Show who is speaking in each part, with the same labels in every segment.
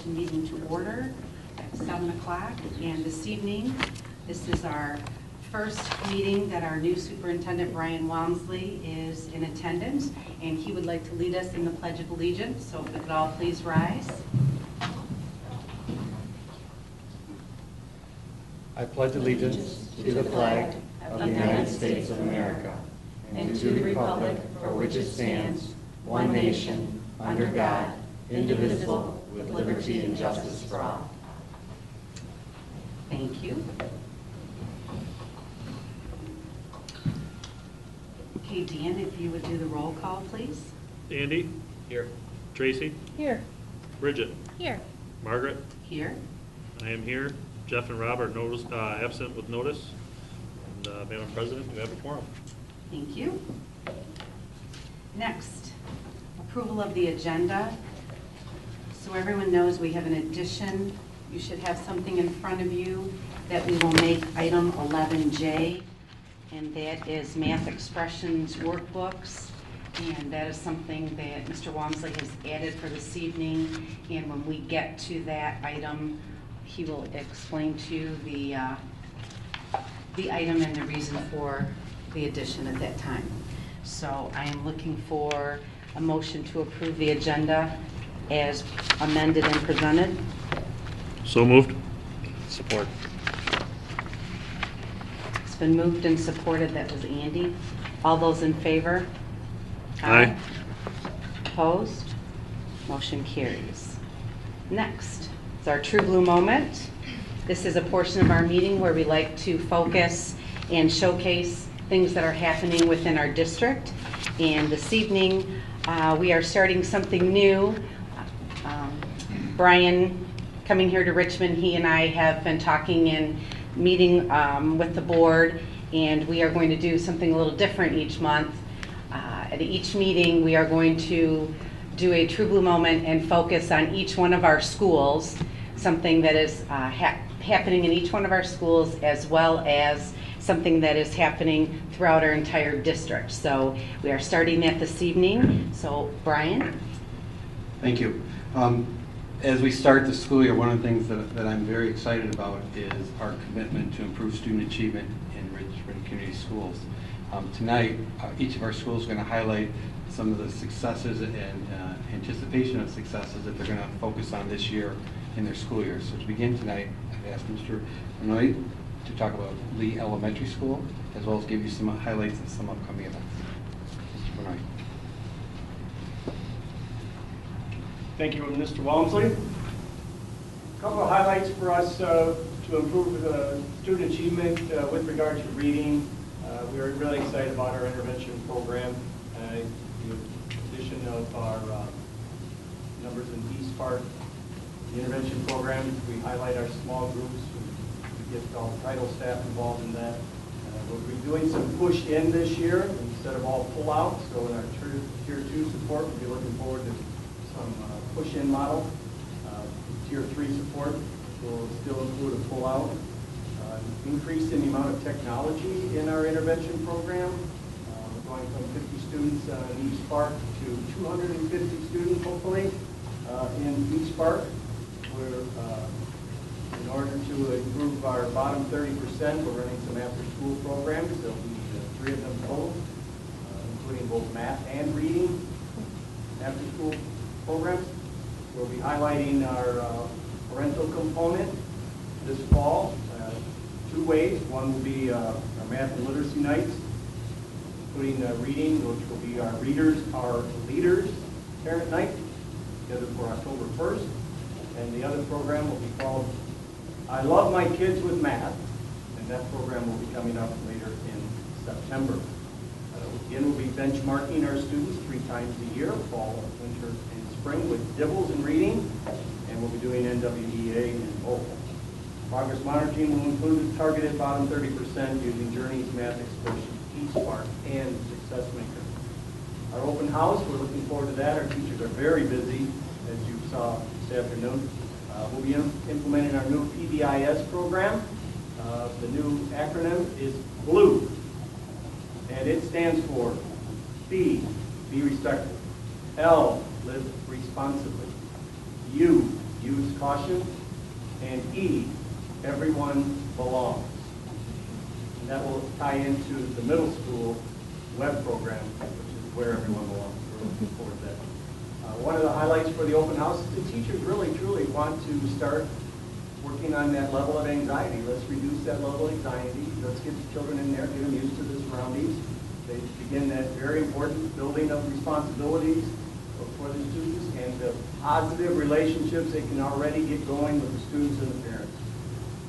Speaker 1: meeting to order at 7 o'clock. And this evening, this is our first meeting that our new superintendent, Brian Walmsley, is in attendance, and he would like to lead us in the Pledge of Allegiance. So if we could all please rise.
Speaker 2: I pledge allegiance to the flag of the United States of America and to the republic for which it stands, one nation, under God, indivisible, with liberty and justice for all.
Speaker 1: Thank you. Okay, Dan, if you would do the roll call, please.
Speaker 3: Andy? Here. Tracy?
Speaker 4: Here.
Speaker 3: Bridget?
Speaker 4: Here.
Speaker 3: Margaret?
Speaker 1: Here.
Speaker 3: I am here. Jeff and Rob are absent with notice. And Madam President, you have a quorum.
Speaker 1: Thank you. Next, approval of the agenda. So everyone knows we have an addition. You should have something in front of you that we will make item 11J, and that is math expressions workbooks. And that is something that Mr. Walmsley has added for this evening. And when we get to that item, he will explain to you the item and the reason for the addition at that time. So I am looking for a motion to approve the agenda as amended and presented.
Speaker 3: So moved. Support.
Speaker 1: It's been moved and supported. That was Andy. All those in favor?
Speaker 3: Aye.
Speaker 1: Opposed? Motion carries. Next is our True Blue moment. This is a portion of our meeting where we like to focus and showcase things that are happening within our district. And this evening, we are starting something new. Brian, coming here to Richmond, he and I have been talking and meeting with the board, and we are going to do something a little different each month. At each meeting, we are going to do a True Blue moment and focus on each one of our schools, something that is happening in each one of our schools, as well as something that is happening throughout our entire district. So we are starting that this evening. So Brian?
Speaker 2: Thank you. As we start the school year, one of the things that I'm very excited about is our commitment to improve student achievement in Richmond Community Schools. Tonight, each of our schools is going to highlight some of the successes and anticipation of successes that they're going to focus on this year in their school year. So to begin tonight, I've asked Mr. Benoit to talk about Lee Elementary School, as well as give you some highlights of some upcoming events. Mr. Benoit.
Speaker 5: Thank you, Mr. Walmsley. A couple of highlights for us to improve student achievement with regard to reading. We are really excited about our intervention program. The addition of our numbers in East Park, the intervention program, we highlight our small groups. We get all the title staff involved in that. We'll be doing some push in this year instead of all pull out. So in our tier 2 support, we'll be looking forward to some push in model. Tier 3 support will still include a pull out. Increase in the amount of technology in our intervention program. We're going from 50 students in East Park to 250 students, hopefully, in East Park. We're, in order to improve our bottom 30%, we're running some after-school programs. There'll be 3 of them total, including both math and reading after-school programs. We'll be highlighting our parental component this fall. 2 ways. One will be our math and literacy nights, including reading, which will be our leaders parent night, scheduled for October 1st. And the other program will be called I Love My Kids with Math, and that program will be coming up later in September. Again, we'll be benchmarking our students 3 times a year, fall, winter, and spring, with dibbles in reading, and we'll be doing NWEA in both. Progress monitoring will include the targeted bottom 30% using Journeys, Math Expressions, East Park, and Success Maker. Our open house, we're looking forward to that. Our teachers are very busy, as you saw this afternoon. We'll be implementing our new PBIS program. The new acronym is BLUE, and it stands for B, be respectful. L, live responsibly. U, use caution, and E, everyone belongs. And that will tie into the middle school web program, which is where everyone belongs. We're looking forward to that. One of the highlights for the open house is the teachers really, truly want to start working on that level of anxiety. Let's reduce that level of anxiety. Let's get the children in there, get them used to the surroundings. They begin that very important building of responsibilities for the students and the positive relationships they can already get going with the students and the parents.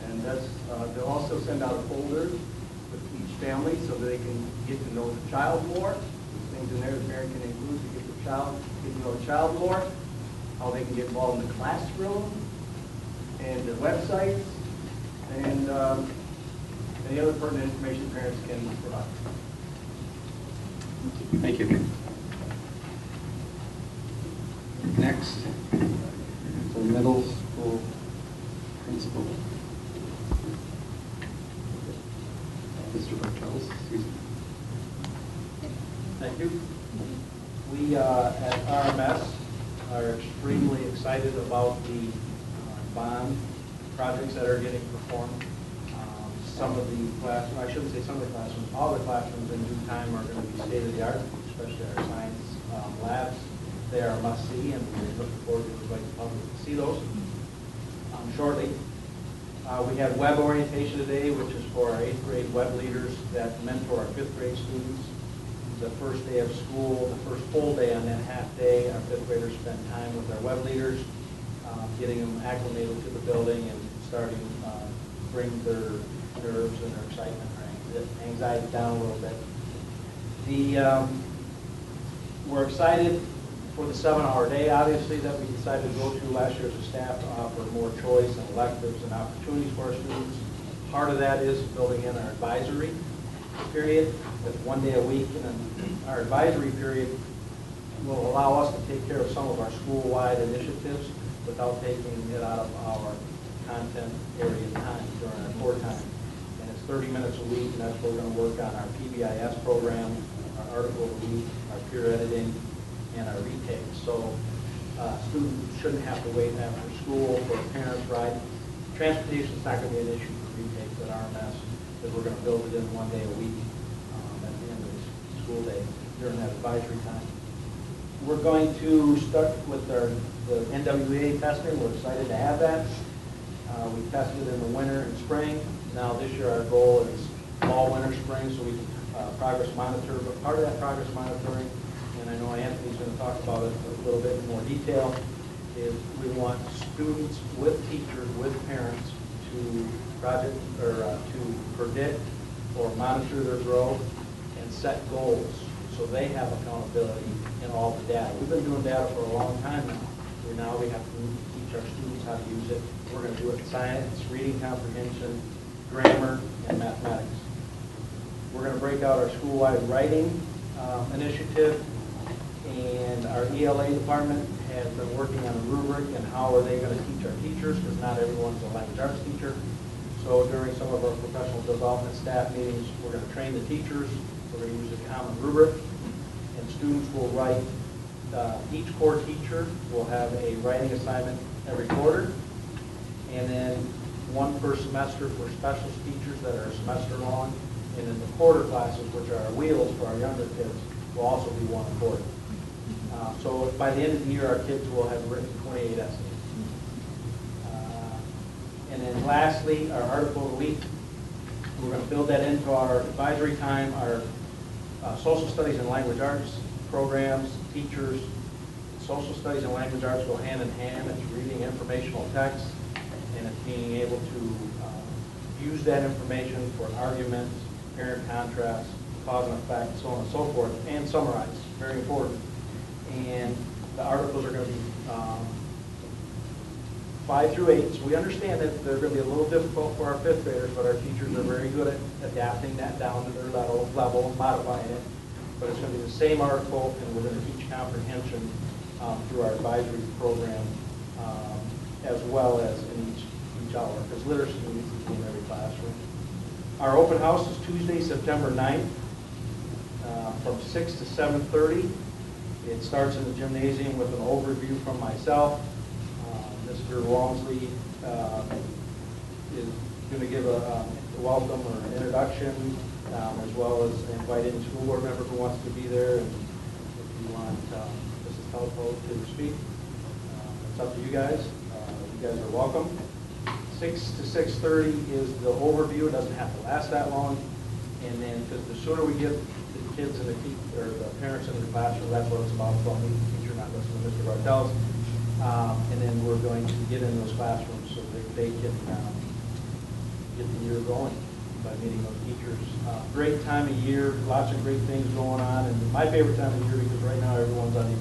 Speaker 5: And that's, they'll also send out a folder with each family so that they can get to know the child more. There's things in there the parent can include to get to know the child more, how they can get involved in the classroom, and the websites, and any other pertinent information parents can provide.
Speaker 2: Thank you. Next, the middle school principal. Mr. Bartels, excuse me.
Speaker 4: Thank you. We at RMS are extremely excited about the bond projects that are getting performed. Some of the classrooms, I shouldn't say some of the classrooms, all the classrooms in due time are going to be state-of-the-art, especially our science labs. They are must-see, and we're looking forward to invite the public to see those shortly. We had web orientation today, which is for our 8th grade web leaders that mentor our 5th grade students. The first day of school, the first full day on that half day, our 5th graders spent time with our web leaders, getting them acclimated to the building and starting to bring their nerves and their excitement or anxiety down a little bit. We're excited for the 7-hour day, obviously, that we decided to go to last year as a staff to offer more choice and electives and opportunities for our students. Part of that is building in our advisory period with 1 day a week, and then our advisory period will allow us to take care of some of our school-wide initiatives without taking it out of our content area time during our core time. And it's 30 minutes a week, and that's where we're going to work on our PBIS program, our article of the week, our peer editing, and our retakes. So students shouldn't have to wait after school for a parent's ride. Transportation is not going to be an issue for retakes at RMS, because we're going to build it in 1 day a week at the end of the school day during that advisory time. We're going to start with the NWEA testing. We're excited to have that. We tested in the winter and spring. Now this year our goal is fall, winter, spring, so we can progress monitor. But part of that progress monitoring, and I know Anthony's going to talk about it a little bit in more detail, is we want students with teachers, with parents to to predict or monitor their growth and set goals so they have accountability in all the data. We've been doing data for a long time now. Now we have to teach our students how to use it. We're going to do it in science, reading comprehension, grammar, and mathematics. We're going to break out our school-wide writing initiative, and our ELA department has been working on a rubric and how are they going to teach our teachers, because not everyone's a language arts teacher. So during some of our professional development staff meetings, we're going to train the teachers. We're going to use a common rubric, and students will write. Each core teacher will have a writing assignment every quarter, and then one per semester for specialist teachers that are a semester long, and then the quarter classes, which are our wheels for our younger kids, will also be one a quarter. So by the end of the year, our kids will have written 28 essays. And then lastly, our article of the week. We're going to build that into our advisory time, our social studies and language arts programs, teachers. Social studies and language arts go hand in hand. It's reading informational text, and it's being able to use that information for arguments, parent contrast, cause and effect, so on and so forth, and summarize. Very important. And the articles are going to be 5 through 8. So we understand that they're going to be a little difficult for our 5th graders, but our teachers are very good at adapting that down to their level and modifying it. But it's going to be the same article, and we're going to teach comprehension through our advisory program, as well as in each hour, because literacy needs to be in every classroom. Our open house is Tuesday, September 9th, from 6 to 7:30. It starts in the gymnasium with an overview from myself. Ms. Mr. Walmsley is going to give a welcome or an introduction, as well as invite any school board member who wants to be there. And if you want Mrs. Telephone to speak, it's up to you guys. You guys are welcome. 6 to 6:30 is the overview. It doesn't have to last that long. And then, because the sooner we get the kids and the parents into the classroom, that's what it's about. So I'm the teacher, not listening to Mr. Bartels. And then we're going to get in those classrooms so that they can get the year going by meeting those teachers. Great time of year, lots of great things going on, and my favorite time of year because right now everyone's on EV.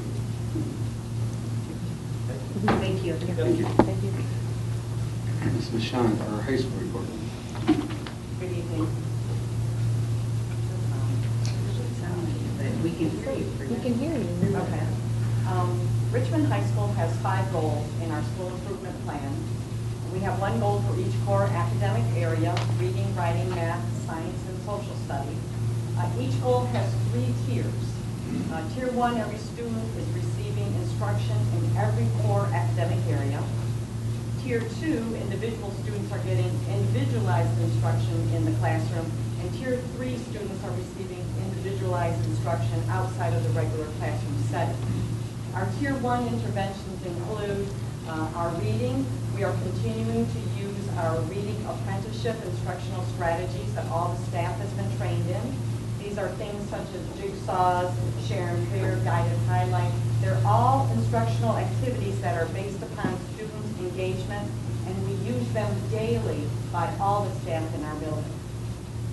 Speaker 1: Thank you.
Speaker 2: Thank you.
Speaker 1: Thank you.
Speaker 2: Ms. Michon, for our high school report.
Speaker 6: Good evening.
Speaker 1: We can hear you.
Speaker 7: We can hear you.
Speaker 6: Okay. Richmond High School has 5 goals in our school improvement plan. We have 1 goal for each core academic area: reading, writing, math, science, and social studies. Each goal has 3 tiers. Tier 1, every student is receiving instruction in every core academic area. Tier 2, individual students are getting individualized instruction in the classroom. And Tier 3, students are receiving individualized instruction outside of the regular classroom setting. Our Tier 1 interventions include our reading. We are continuing to use our reading apprenticeship instructional strategies that all the staff has been trained in. These are things such as jigsaws, share and clear, guided highlight. They're all instructional activities that are based upon students' engagement, and we use them daily by all the staff in our building.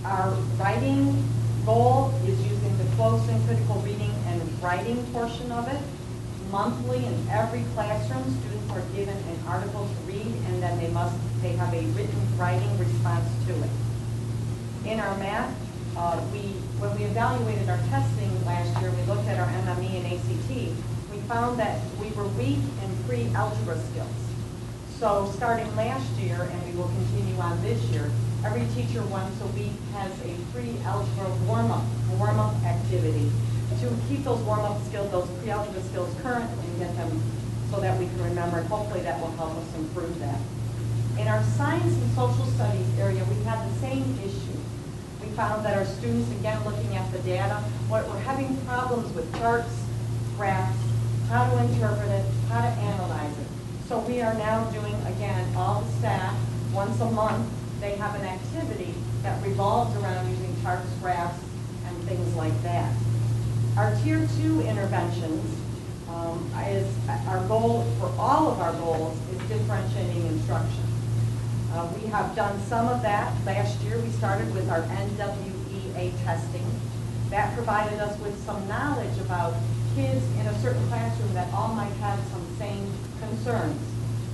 Speaker 6: Our writing goal is using the close and critical reading and writing portion of it. Monthly in every classroom, students are given an article to read, and then they have a written writing response to it. In our math, when we evaluated our testing last year, we looked at our MME and ACT, we found that we were weak in pre-algebra skills. So starting last year, and we will continue on this year, every teacher once a week has a pre-algebra warm-up activity to keep those warm-up skills, those pre-algebra skills current and get them so that we can remember. Hopefully that will help us improve that. In our science and social studies area, we had the same issue. We found that our students, again, looking at the data, we're having problems with charts, graphs, how to interpret it, how to analyze it. So we are now doing, again, all the staff, once a month, they have an activity that revolves around using charts, graphs, and things like that. Our Tier 2 interventions is our goal for all of our goals is differentiating instruction. We have done some of that. Last year we started with our NWEA testing. That provided us with some knowledge about kids in a certain classroom that all might have some same concerns.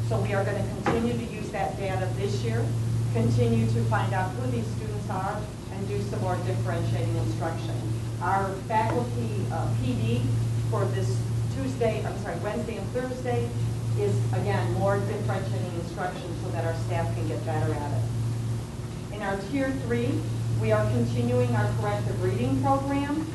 Speaker 6: So we are going to continue to use that data this year, continue to find out who these students are, and do some more differentiating instruction. Our faculty PD for this Wednesday and Thursday is, again, more differentiating instruction so that our staff can get better at it. In our Tier 3, we are continuing our corrective reading program,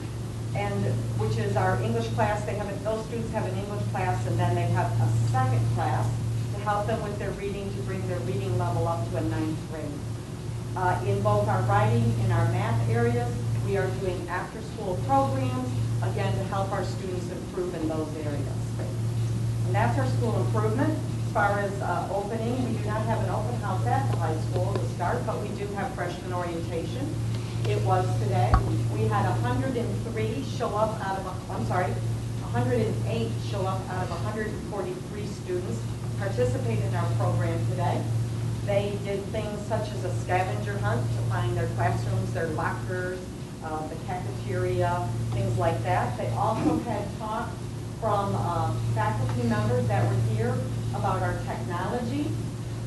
Speaker 6: and which is our English class. Those students have an English class, and then they have a second class to help them with their reading, to bring their reading level up to a 9th grade. In both our writing and our math areas, we are doing after-school programs, again, to help our students improve in those areas. And that's our school improvement. As far as opening, we do not have an open house at the high school to start, but we do have freshman orientation. It was today. We had 108 show up out of 143 students participate in our program today. They did things such as a scavenger hunt to find their classrooms, their lockers, the cafeteria, things like that. They also had talk from faculty members that were here about our technology,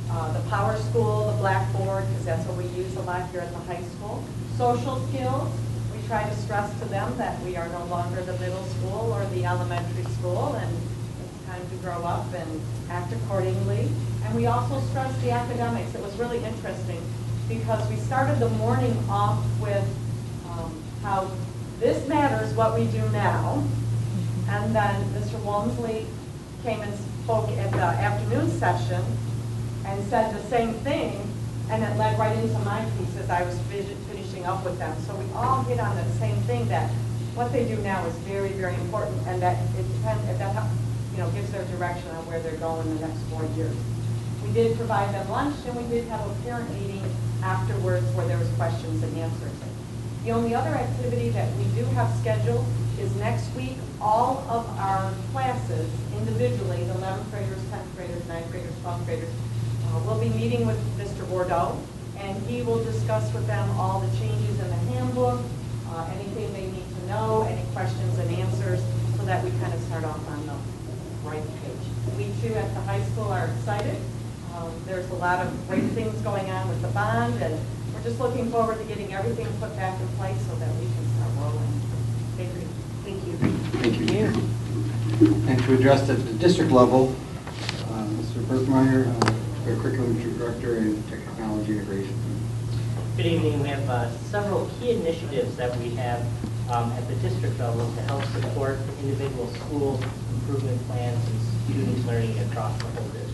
Speaker 6: the Power School, the Blackboard, because that's what we use a lot here at the high school. Social skills, we try to stress to them that we are no longer the middle school or the elementary school, and it's time to grow up and act accordingly. And we also stress the academics. It was really interesting because we started the morning off with how this matters what we do now, and then Mr. Walmsley came and spoke at the afternoon session and said the same thing, and it led right into my piece as I was finishing up with them. So we all hit on the same thing, that what they do now is very, very important, and that it depends, that gives their direction on where they're going in the next 4 years. We did provide them lunch, and we did have a parent meeting afterwards where there was questions and answers. The only other activity that we do have scheduled is next week, all of our classes individually, the 11th graders, 10th graders, 9th graders, 12th graders, will be meeting with Mr. Bordeaux, and he will discuss with them all the changes in the handbook, anything they need to know, any questions and answers, so that we kind of start off on the right page. We too at the high school are excited. There's a lot of great things going on with the bond, and we're just looking forward to getting everything put back in place so that we can start rolling. Thank you.
Speaker 1: Thank you.
Speaker 2: Thank you. And to address at the district level, Mr. Berkmeyer, our curriculum director and technology integration.
Speaker 7: Good evening. We have several key initiatives that we have at the district level to help support individual schools' improvement plans and students learning across the whole district.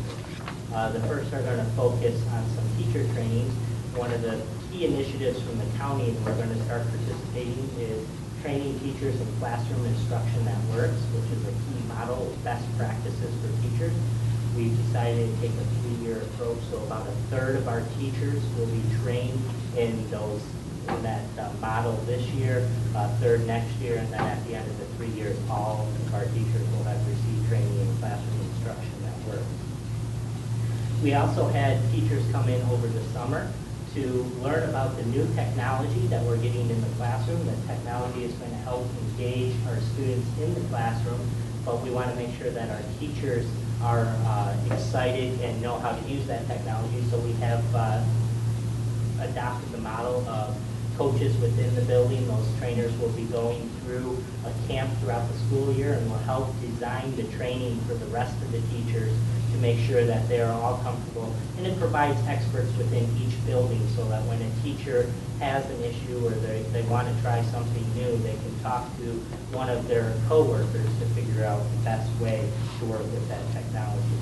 Speaker 7: The first are going to focus on some teacher trainings. One of the key initiatives from the county and we're going to start participating is training teachers in classroom instruction that works, which is a key model of best practices for teachers. We've decided to take a 3-year approach, so about a third of our teachers will be trained in that model this year, a third next year, and then at the end of the 3 years, all of our teachers will have received training in classroom instruction that works. We also had teachers come in over the summer to learn about the new technology that we're getting in the classroom. The technology is going to help engage our students in the classroom, but we want to make sure that our teachers are excited and know how to use that technology. So we have adopted the model of coaches within the building. Those trainers will be going through a camp throughout the school year and will help design the training for the rest of the teachers to make sure that they're all comfortable. And it provides experts within each building so that when a teacher has an issue or they want to try something new, they can talk to one of their coworkers to figure out the best way to work with that technology.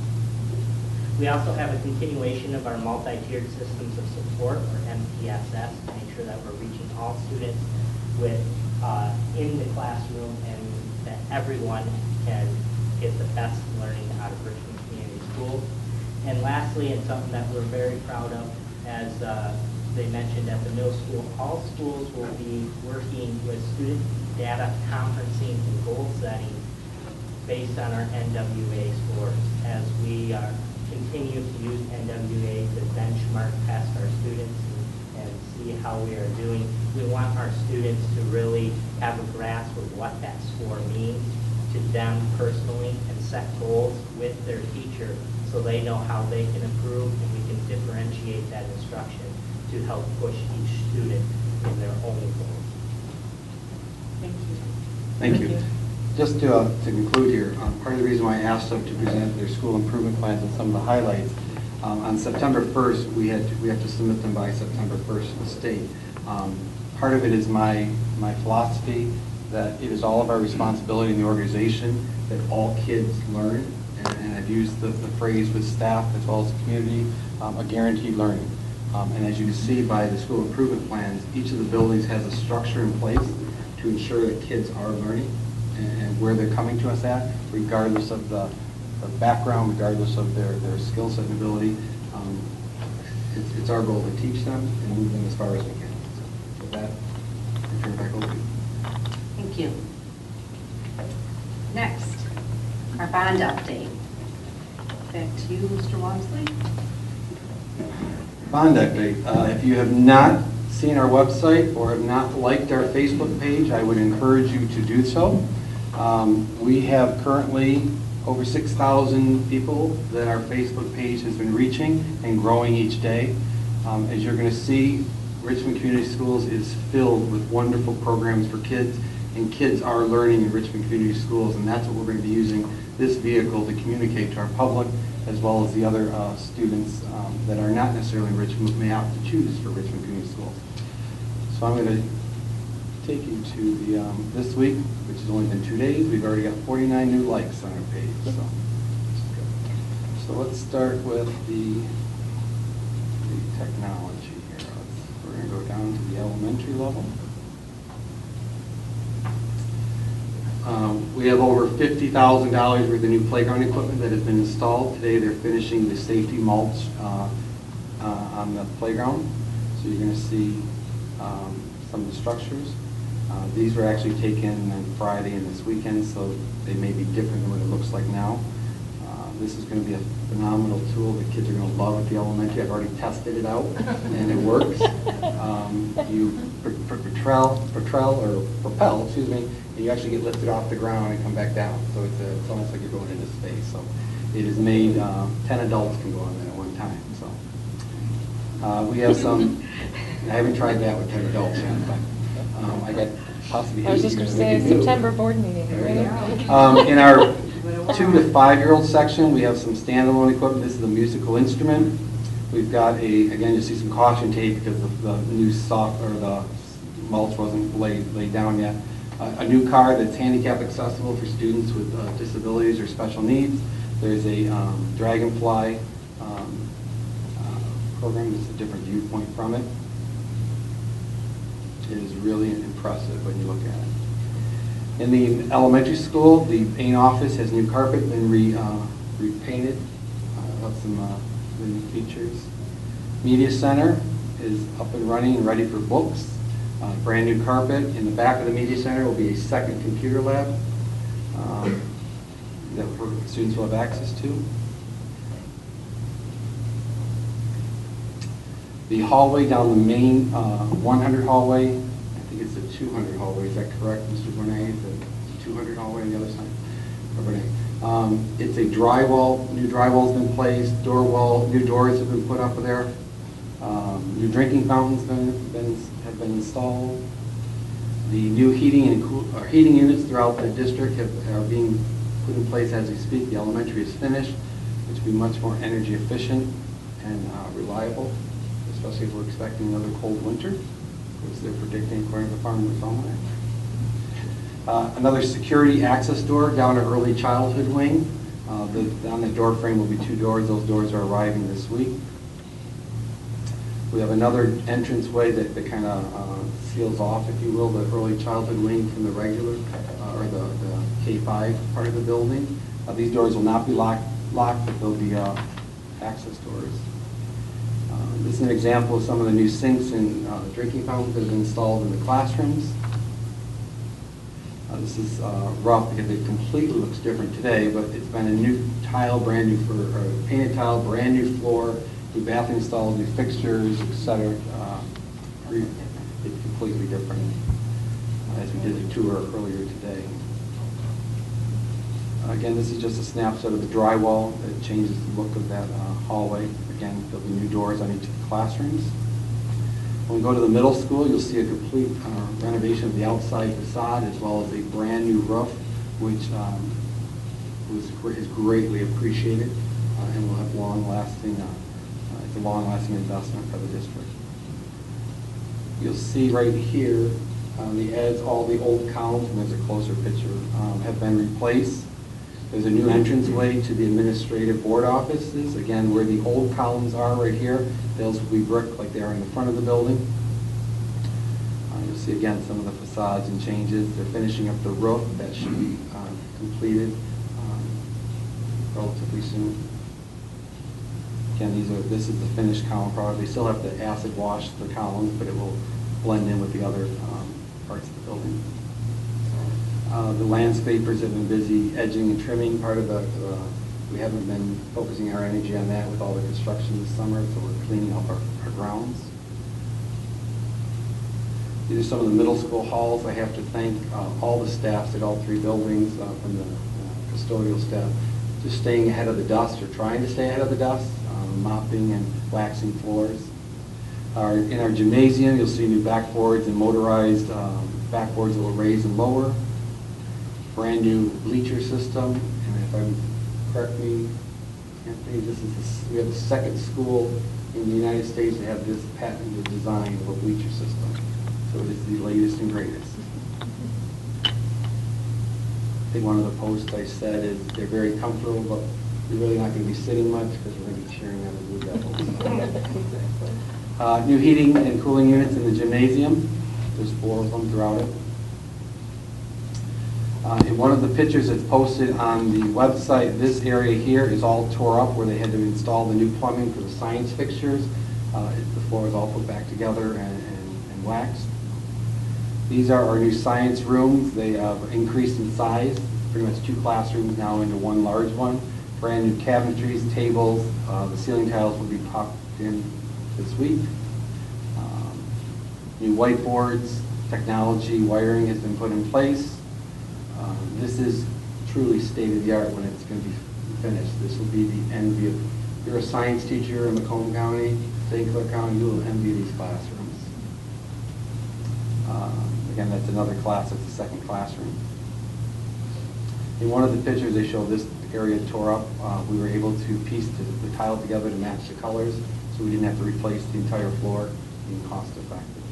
Speaker 7: We also have a continuation of our multi-tiered systems of support, or MTSS, to make sure that we're reaching all students in the classroom and that everyone can get the best learning out of Richmond Community Schools. And lastly, and something that we're very proud of, as they mentioned at the middle school, all schools will be working with student data conferencing and goal setting based on our NWA scores. As we continue to use NWA to benchmark past our students and see how we are doing, we want our students to really have a grasp of what that score means to them personally and set goals with their teacher so they know how they can improve, and we can differentiate that instruction to help push each student in their own goals.
Speaker 6: Thank you.
Speaker 2: Thank you. Just to conclude here, part of the reason why I asked them to present their school improvement plans and some of the highlights, on September 1st, we have to submit them by September 1st to the state. Part of it is my philosophy that it is all of our responsibility in the organization that all kids learn, and I've used the phrase with staff as well as the community, a guaranteed learning. And as you can see by the school improvement plans, each of the buildings has a structure in place to ensure that kids are learning and where they're coming to us at, regardless of the background, regardless of their skill set and ability. It's our goal to teach them and move them as far as we can. So with that, I turn it back over to you.
Speaker 1: Thank you. Next, our bond update. Back to you, Mr. Walmsley.
Speaker 2: Bond update. If you have not seen our website or have not liked our Facebook page, I would encourage you to do so. We have currently over 6,000 people that our Facebook page has been reaching and growing each day. As you're going to see, Richmond Community Schools is filled with wonderful programs for kids, and kids are learning in Richmond Community Schools, and that's what we're going to be using this vehicle to communicate to our public, as well as the other students that are not necessarily in Richmond, but may opt to choose for Richmond Community Schools. So I'm going to take you to the this week, which has only been 2 days. We've already got 49 new likes on our page. So So let's start with the technology here. We're going to go down to the elementary level. We have over $50,000 worth of new playground equipment that has been installed. Today they're finishing the safety mulch on the playground. So you're going to see some of the structures. These were actually taken on Friday and this weekend, so they may be different than what it looks like now. This is going to be a phenomenal tool that kids are going to love at the elementary. I've already tested it out, and it works. You propel, excuse me, and you actually get lifted off the ground and come back down. So it's almost like you're going into space. So it is made, 10 adults can go on that at one time. So we have some, I haven't tried that with 10 adults yet, but I got possibly 8.
Speaker 8: I was just going to say, September board meeting.
Speaker 2: Right? In our 2 to 5-year-old section, we have some standalone equipment. This is a musical instrument. We've got again, you see some caution tape because the new the mulch wasn't laid down yet. A new car that's handicap accessible for students with disabilities or special needs. There's a Dragonfly program. It's a different viewpoint from it. It is really impressive when you look at it. In the elementary school, the main office has new carpet, been repainted, got some new features. Media center is up and running and ready for books. Brand new carpet. In the back of the media center will be a second computer lab that students will have access to. The hallway down the main 100 hallway, I think it's the 200 hallway, is that correct, Mr. Bonet? The 200 hallway on the other side? It's a drywall, new drywall's been placed, new doors have been put up there. New drinking fountains have been installed. The new heating units throughout the district are being put in place as we speak. The elementary is finished, which will be much more energy efficient and reliable, especially if we're expecting another cold winter, which they're predicting according to the Farmer's Almanac. Another security access door down our early childhood wing. On the door frame will be 2 doors. Those doors are arriving this week. We have another entranceway that kind of seals off, if you will, the early childhood wing from the regular, or the K-5 part of the building. These doors will not be locked, but they'll be access doors. This is an example of some of the new sinks and drinking fountains that have been installed in the classrooms. This is rough because it completely looks different today, but it's been a new tile, brand new painted tile, brand new floor, new bathroom installed, new fixtures, etc. It's completely different as we did the tour earlier today. Again, this is just a snapshot of the drywall. It changes the look of that hallway. Again, there'll be new doors on each of the classrooms. When we go to the middle school, you'll see a complete renovation of the outside facade as well as a brand new roof, which is greatly appreciated and will have long-lasting, it's a long-lasting investment for the district. You'll see right here on the edge, all the old columns, and there's a closer picture, have been replaced. There's a new entranceway to the administrative board offices. Again, where the old columns are right here, those will be brick like they are in the front of the building. You'll see again some of the facades and changes. They're finishing up the roof. That should be completed relatively soon. Again, this is the finished column product. They still have to acid wash the columns, but it will blend in with the other parts of the building. The landscapers have been busy edging and trimming part of we haven't been focusing our energy on that with all the construction this summer, so we're cleaning up our grounds. These are some of the middle school halls. I have to thank all the staffs at all 3 buildings, from the custodial staff, just staying ahead of the dust or trying to stay ahead of the dust, mopping and waxing floors. In our gymnasium, you'll see new backboards and motorized backboards that will raise and lower. Brand new bleacher system, and if I'm correct me, Anthony, we have the 2nd school in the United States to have this patented design of a bleacher system. So it is the latest and greatest. I think one of the posts I said is they're very comfortable, but You're really not going to be sitting much because we're going to be cheering on the Blue Devils. New heating and cooling units in the gymnasium. There's 4 of them throughout it. In one of the pictures that's posted on the website, this area here is all tore up where they had to install the new plumbing for the science fixtures. The floor is all put back together and waxed. These are our new science rooms. They have increased in size, pretty much 2 classrooms now into 1 large one. Brand new cabinetries, tables, the ceiling tiles will be popped in this week. New whiteboards, technology, wiring has been put in place. This is truly state-of-the-art when it's going to be finished. This will be the envy of, if you're a science teacher in Macomb County, St. Clair County, you will envy these classrooms. Again, that's another class, it's the 2nd classroom. In one of the pictures they show this area tore up. We were able to piece the tile together to match the colors, so we didn't have to replace the entire floor, being cost effective.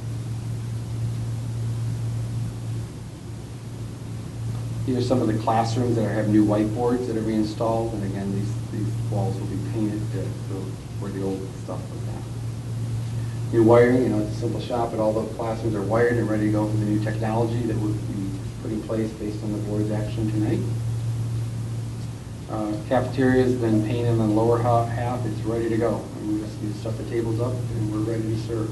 Speaker 2: These are some of the classrooms that have new whiteboards that are being installed, and again, these walls will be painted to where the old stuff was at. New wiring, it's a simple shop, but all the classrooms are wired and ready to go for the new technology that will be put in place based on the board's action tonight. Cafeteria has been painted on the lower half. It's ready to go. And we just need to set the tables up and we're ready to serve.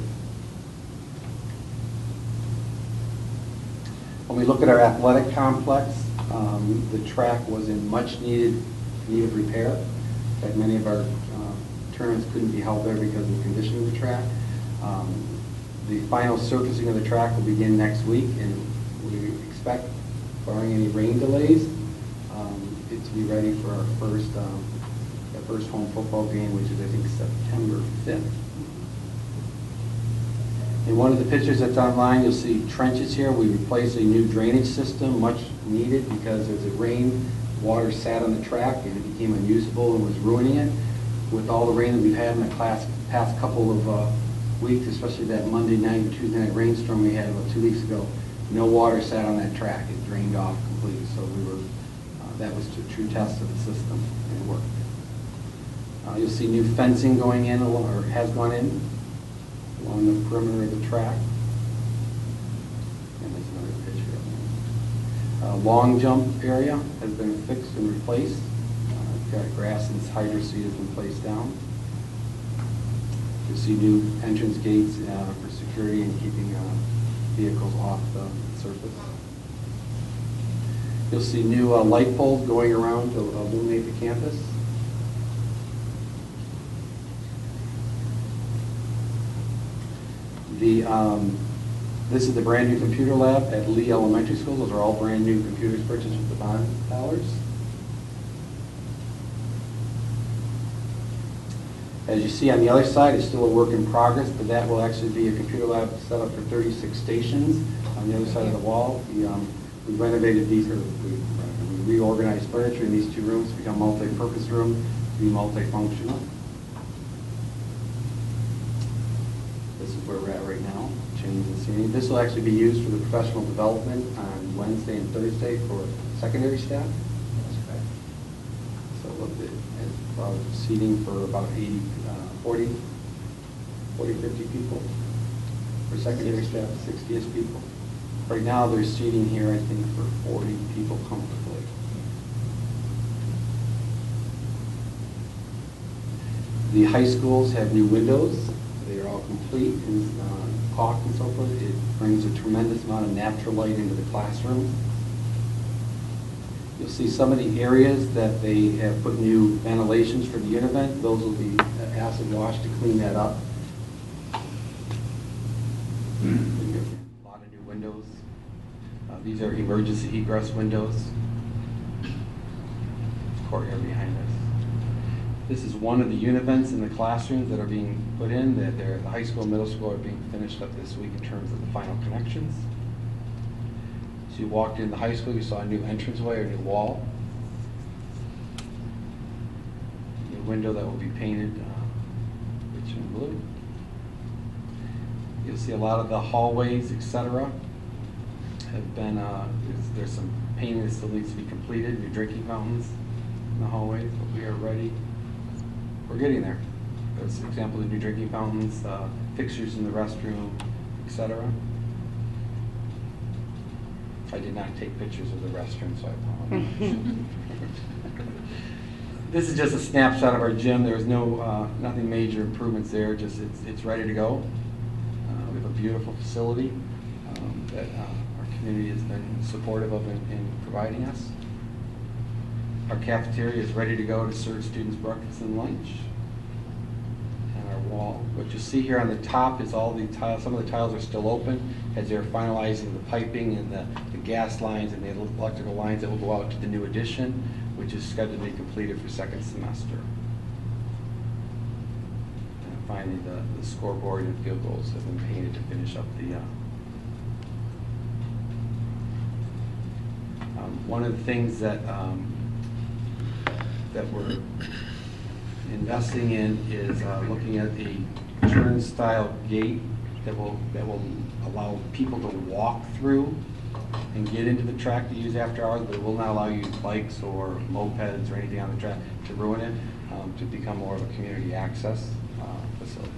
Speaker 2: When we look at our athletic complex, the track was in much needed need of repair. In fact, many of our tournaments couldn't be held there because of the condition of the track. The final surfacing of the track will begin next week, and we expect, barring any rain delays, it to be ready for our first home football game, which is I think September 5th. In one of the pictures that's online, you'll see trenches here. We replaced a new drainage system, much needed because as it rained, water sat on the track and it became unusable and was ruining it. With all the rain that we've had in the past couple of weeks, especially that Monday night and Tuesday night rainstorm we had about 2 weeks ago, no water sat on that track. It drained off completely. So that was a true test of the system, and it worked. You'll see new fencing going in, or has gone in, along the perimeter of the track. And there's another picture of it. Long jump area has been fixed and replaced. It's got grass and hydro seed has been placed down. You'll see new entrance gates for security and keeping vehicles off the surface. You'll see new light poles going around to illuminate the campus. This is the brand new computer lab at Lee Elementary School. Those are all brand new computers purchased with the bond dollars. As you see on the other side, it's still a work in progress, but that will actually be a computer lab set up for 36 stations on the other side of the wall. We renovated these, or we reorganized furniture in these 2 rooms to become multi-purpose room, to be multifunctional. This is where we're at right now, changing the scenery. This will actually be used for the professional development on Wednesday and Thursday for secondary staff. That's correct. So look at seating for about 40, 50 people. For secondary staff, 60-ish people. Right now, there's seating here, I think, for 40 people comfortably. The high schools have new windows. They are all complete and caulked and so forth. It brings a tremendous amount of natural light into the classroom. You'll see some of the areas that they have put new ventilations for the univent. Those will be acid washed to clean that up. A lot of new windows. These are emergency egress windows. Courtyard behind us. This is one of the univents in the classrooms that are being put in. The high school and middle school are being finished up this week in terms of the final connections. So you walked in the high school, you saw a new entranceway or a new wall. A new window that will be painted Richmond blue. You'll see a lot of the hallways, etc. have been, there's some painting that still needs to be completed, new drinking fountains. in the hallways, but we are ready. We're getting there. There's an example of new drinking fountains, fixtures in the restroom, etc. I did not take pictures of the restroom, so I apologize. This is just a snapshot of our gym. There was nothing major improvements there. Just it's ready to go. We have a beautiful facility that our community has been supportive of in providing us. Our cafeteria is ready to go to serve students breakfast and lunch. And our wall, what you see here on the top is all the tiles. Some of the tiles are still open as they're finalizing the piping and the gas lines and the electrical lines that will go out to the new addition, which is scheduled to be completed for second semester. And finally, the scoreboard and field goals have been painted to finish up the. One of the things that we're investing in is looking at a turnstile gate that will allow people to walk through and get into the track to use after hours, but it will not allow you to use bikes or mopeds or anything on the track to ruin it, to become more of a community access facility.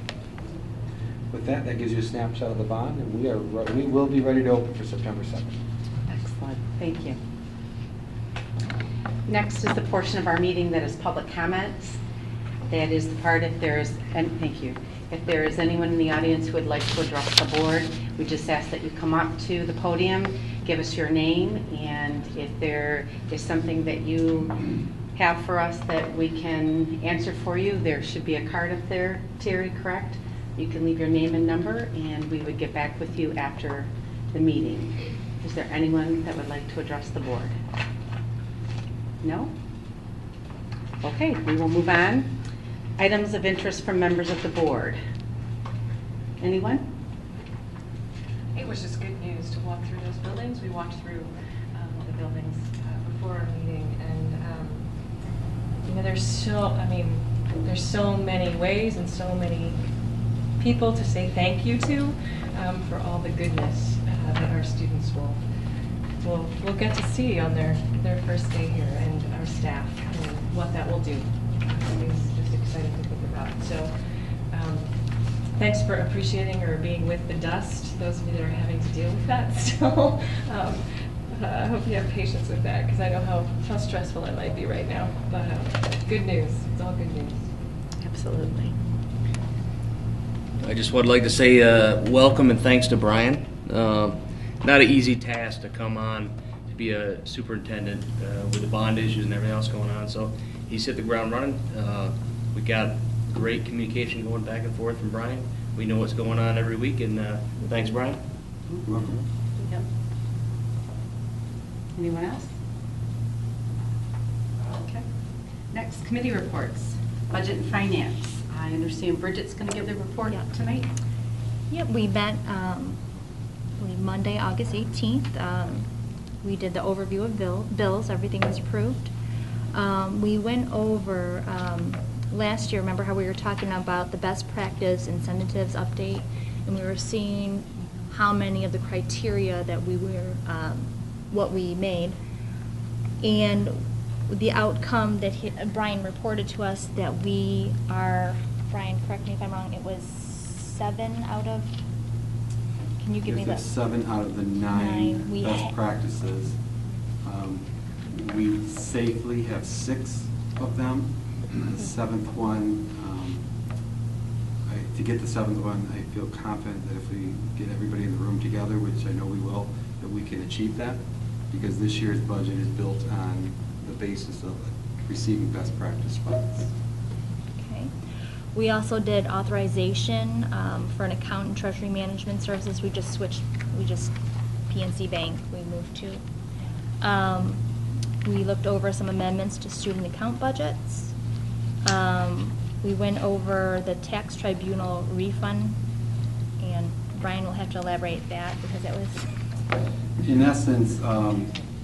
Speaker 2: With that, that gives you a snapshot of the bond, and we will be ready to open for September 2nd.
Speaker 1: Excellent, thank you. Next is the portion of our meeting that is public comments. That is the part if there is, and thank you. If there is anyone in the audience who would like to address the board, we just ask that you come up to the podium, give us your name, and if there is something that you have for us that we can answer for you, there should be a card up there, Terry, correct? You can leave your name and number, and we would get back with you after the meeting. Is there anyone that would like to address the board? No? Okay, we will move on. Items of interest from members of the board. Anyone?
Speaker 8: It was just good news to walk through those buildings. We walked through the buildings before our meeting, and you know, there's so many ways and so many people to say thank you to for all the goodness that our students will get to see on their first day here, and our staff, and what that will do. It's just exciting to think about. So thanks for appreciating or being with the dust, those of you that are having to deal with that still. I hope you have patience with that, because I know how stressful it might be right now. But good news. It's all good news.
Speaker 1: Absolutely.
Speaker 9: I just would like to say welcome and thanks to Brian. Not an easy task to come on to be a superintendent with the bond issues and everything else going on. So he's hit the ground running. We got great communication going back and forth from Brian. We know what's going on every week, and thanks, Brian.
Speaker 2: You're welcome.
Speaker 1: Yep. Anyone else? Okay. Next, committee reports. Budget and finance. I understand Bridget's going to give the report tonight.
Speaker 10: Yep, we met Monday, August 18th. We did the overview of bills. Everything was approved. We went over last year, remember how we were talking about the best practice incentives update, and we were seeing how many of the criteria that we were, what we made, and the outcome that Brian reported to us that we are, Brian, correct me if I'm wrong, it was 7 out of, can you give me that?
Speaker 2: 7 out of the 9 best practices. We safely have 6 of them. The 7th one, to get the 7th one, I feel confident that if we get everybody in the room together, which I know we will, that we can achieve that, because this year's budget is built on the basis of receiving best practice funds.
Speaker 10: Okay. We also did authorization for an account and treasury management services. We just PNC Bank we moved to. We looked over some amendments to student account budgets. We went over the tax tribunal refund, and Brian will have to elaborate that because it was...
Speaker 2: In essence,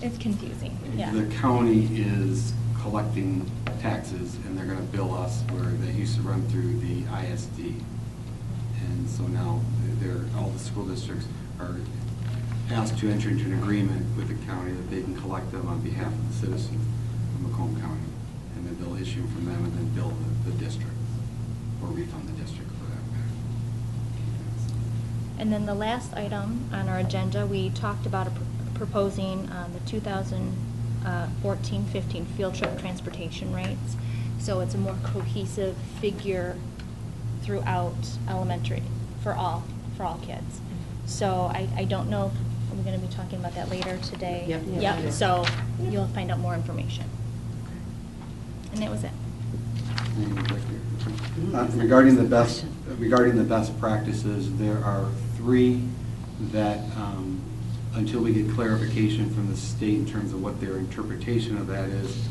Speaker 10: it's confusing, yeah.
Speaker 2: The county is collecting taxes, and they're going to bill us where they used to run through the ISD. And so now all the school districts are asked to enter into an agreement with the county that they can collect them on behalf of the citizens of Macomb County. and then they'll issue from them and then bill the district, or refund the district for that matter.
Speaker 10: And then the last item on our agenda, we talked about proposing the 2014-15 field trip transportation rates. So it's a more cohesive figure throughout elementary for all kids. So I don't know if we're going to be talking about that later today.
Speaker 1: Yep.
Speaker 10: So you'll find out more information. And that was it.
Speaker 2: Regarding the best practices, there are 3 that until we get clarification from the state in terms of what their interpretation of that is,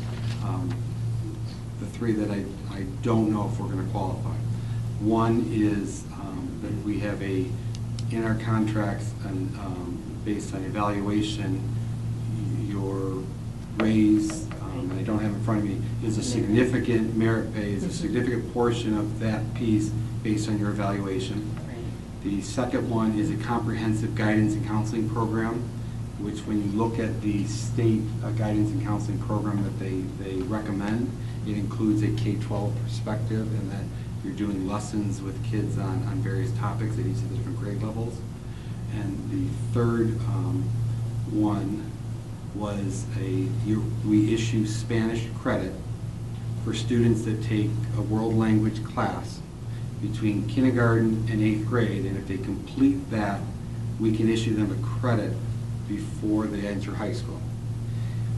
Speaker 2: the 3 that I don't know if we're going to qualify. One is that we have in our contracts, and based on evaluation, your raise, and I don't have it in front of me, is a significant merit pay, is a significant portion of that piece based on your evaluation. The second one is a comprehensive guidance and counseling program, which when you look at the state guidance and counseling program that they recommend, it includes a K-12 perspective, and that you're doing lessons with kids on various topics at each of the different grade levels. And the third one was we issue Spanish credit for students that take a world language class between kindergarten and 8th grade, and if they complete that, we can issue them a credit before they enter high school.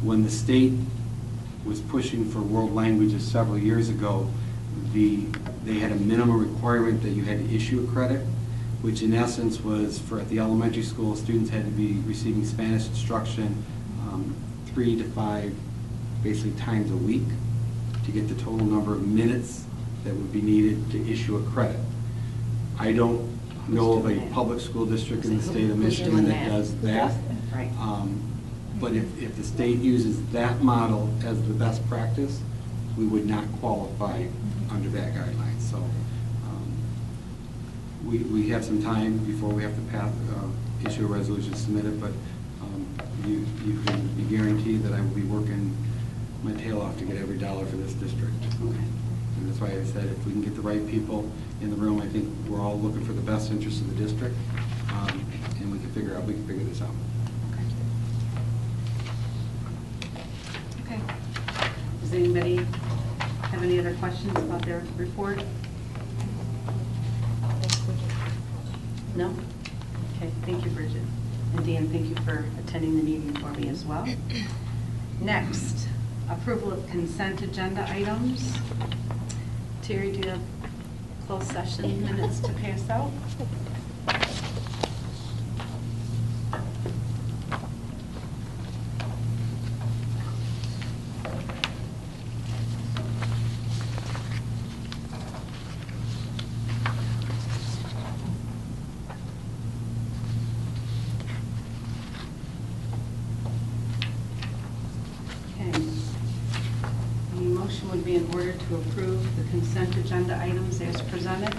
Speaker 2: When the state was pushing for world languages several years ago, they had a minimum requirement that you had to issue a credit, which in essence was at the elementary school, students had to be receiving Spanish instruction 3 to 5 basically times a week to get the total number of minutes that would be needed to issue a credit. I don't know of a public school district in the state of Michigan that does that. But if the state uses that model as the best practice, we would not qualify under that guideline. So we have some time before we have to issue a resolution, submit it, but you can be guaranteed that I will be working my tail off to get every dollar for this district. And that's why I said if we can get the right people in the room, I think we're all looking for the best interest of the district, and we can figure this out.
Speaker 1: Okay. Does anybody have any other questions about their report? No? Okay, thank you, Bridget. And Dan, thank you for attending the meeting for me as well. Next, approval of consent agenda items. Terry, do you have closed session minutes to pass out? Would be in order to approve the consent agenda items as presented.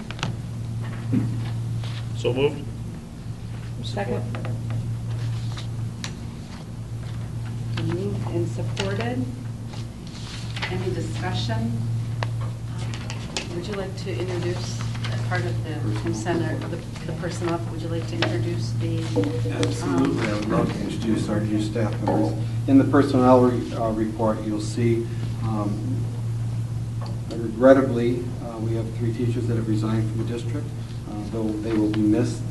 Speaker 3: So moved.
Speaker 1: Second. Moved and supported. Any discussion? Would you like to introduce, as part of the consent, or the personnel, would you like to introduce the...
Speaker 2: Absolutely, I would love to introduce our new staff members. In the personnel report, you'll see regrettably, we have 3 teachers that have resigned from the district, though they will be missed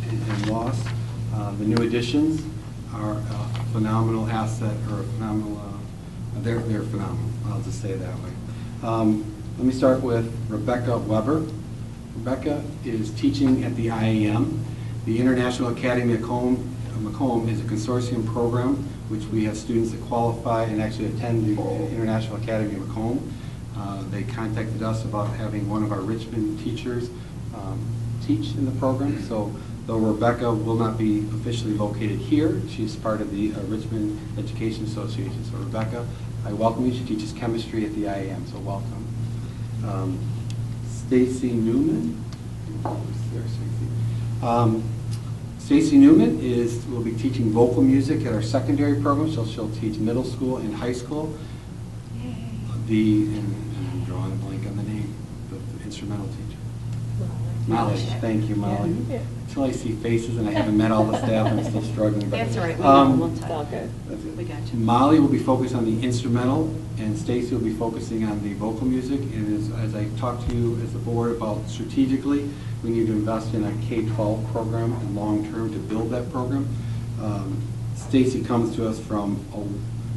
Speaker 2: and lost. The new additions are a phenomenal asset, or a phenomenal, they're phenomenal, I'll just say it that way. Let me start with Rebecca Weber. Rebecca is teaching at the IAM. The International Academy of Macomb is a consortium program which we have students that qualify and actually attend the International Academy of Macomb. They contacted us about having one of our Richmond teachers teach in the program. So though Rebecca will not be officially located here, she's part of the Richmond Education Association. So Rebecca, I welcome you. She teaches chemistry at the IAM, so welcome. Stacy Newman. Stacy Newman will be teaching vocal music at our secondary program, so she'll teach middle school and high school. and I'm drawing a blank on the name, the instrumental teacher. Molly, thank you, Molly. Until I see faces and I haven't met all the staff, I'm still struggling. But,
Speaker 1: That's all right, we know, we'll talk.
Speaker 2: that's it.
Speaker 1: We got you.
Speaker 2: Molly will be focused on the instrumental, and Stacy will be focusing on the vocal music. And as I talked to you as the board about strategically, we need to invest in a K-12 program and long-term to build that program. Stacy comes to us from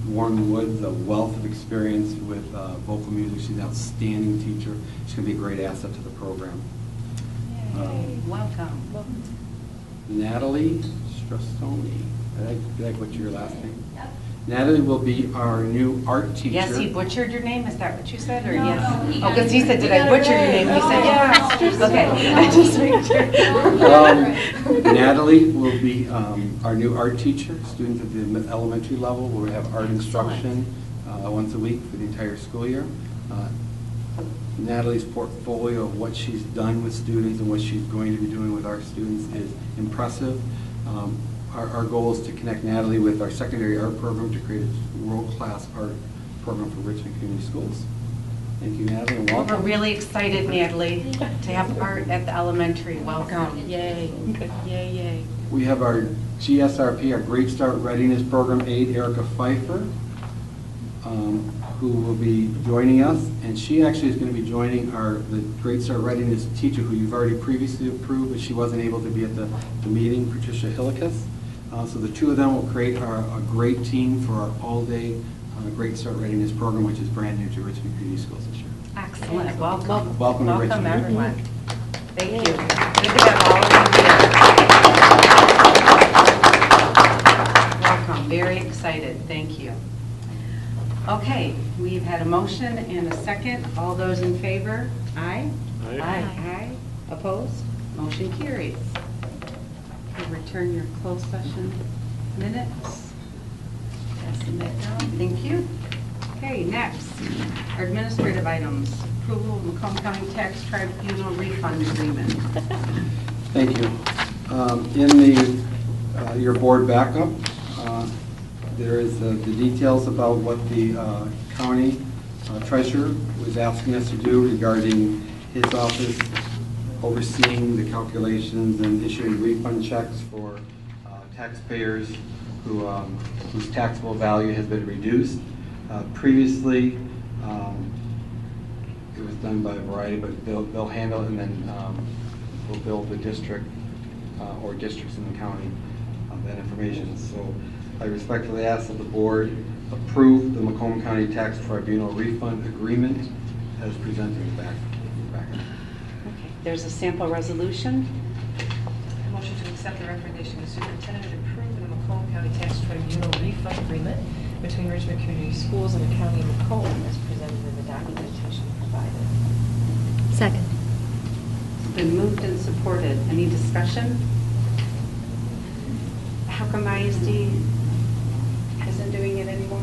Speaker 2: Warren Woods, a wealth of experience with vocal music. She's an outstanding teacher. She's going to be a great asset to the program.
Speaker 1: Welcome.
Speaker 2: Natalie Strassoni. Did I butcher your last name? Yep. Natalie will be our new art teacher.
Speaker 1: Yes, he butchered your name, is that what you said, or
Speaker 6: No,
Speaker 1: yes?
Speaker 6: no, he
Speaker 1: Oh, because he said, did
Speaker 6: got
Speaker 1: I
Speaker 6: it
Speaker 1: butcher your
Speaker 6: right.
Speaker 1: name? You said,
Speaker 6: Oh,
Speaker 1: yes.
Speaker 6: no.
Speaker 1: Okay, I just make sure.
Speaker 2: Natalie will be our new art teacher. Students at the elementary level will have art instruction once a week for the entire school year. Natalie's portfolio of what she's done with students and what she's going to be doing with our students is impressive. Our goal is to connect Natalie with our secondary art program to create a world-class art program for Richmond Community Schools. Thank you, Natalie, and
Speaker 1: We're
Speaker 2: welcome.
Speaker 1: really excited, Natalie, to have art at the elementary. Welcome. Yay. Yay, yay.
Speaker 2: We have our GSRP, our Great Start Readiness Program aide, Erica Pfeiffer, who will be joining us, and she actually is going to be joining the Great Start Readiness teacher who you've already previously approved, but she wasn't able to be at the meeting, Patricia Hillikus. So the two of them will create a great team for our all-day Great Start Readiness Program, which is brand new to Richmond Community Schools this year.
Speaker 1: Excellent. Welcome.
Speaker 2: Welcome to
Speaker 1: Welcome,
Speaker 2: Richmond.
Speaker 1: everyone. Thank you. Good to have all of you here. Welcome. Very excited. Thank you. Okay, we've had a motion and a second. All those in favor? Aye?
Speaker 3: Aye.
Speaker 1: Aye. Opposed? Motion carries. Okay, return your closed session minutes. Passing that down. Thank you. Okay, next, our administrative items. Approval of Macomb County Tax Tribunal refund agreement.
Speaker 2: Thank you. In your board backup, there is the details about what the county treasurer was asking us to do regarding his office overseeing the calculations and issuing refund checks for taxpayers whose taxable value has been reduced. Previously, it was done by a variety, but they'll handle it, and then we'll bill the district or districts in the county that information. So I respectfully ask that the board approve the Macomb County Tax Tribunal refund agreement as presented in the back.
Speaker 1: Okay, there's a sample resolution.
Speaker 8: A motion to accept the recommendation of the superintendent and approve the Macomb County Tax Tribunal refund agreement between Richmond Community Schools and the County of Macomb as presented in the documentation provided.
Speaker 10: Second.
Speaker 1: It's been moved and supported. Any discussion? How come ISD isn't doing it anymore?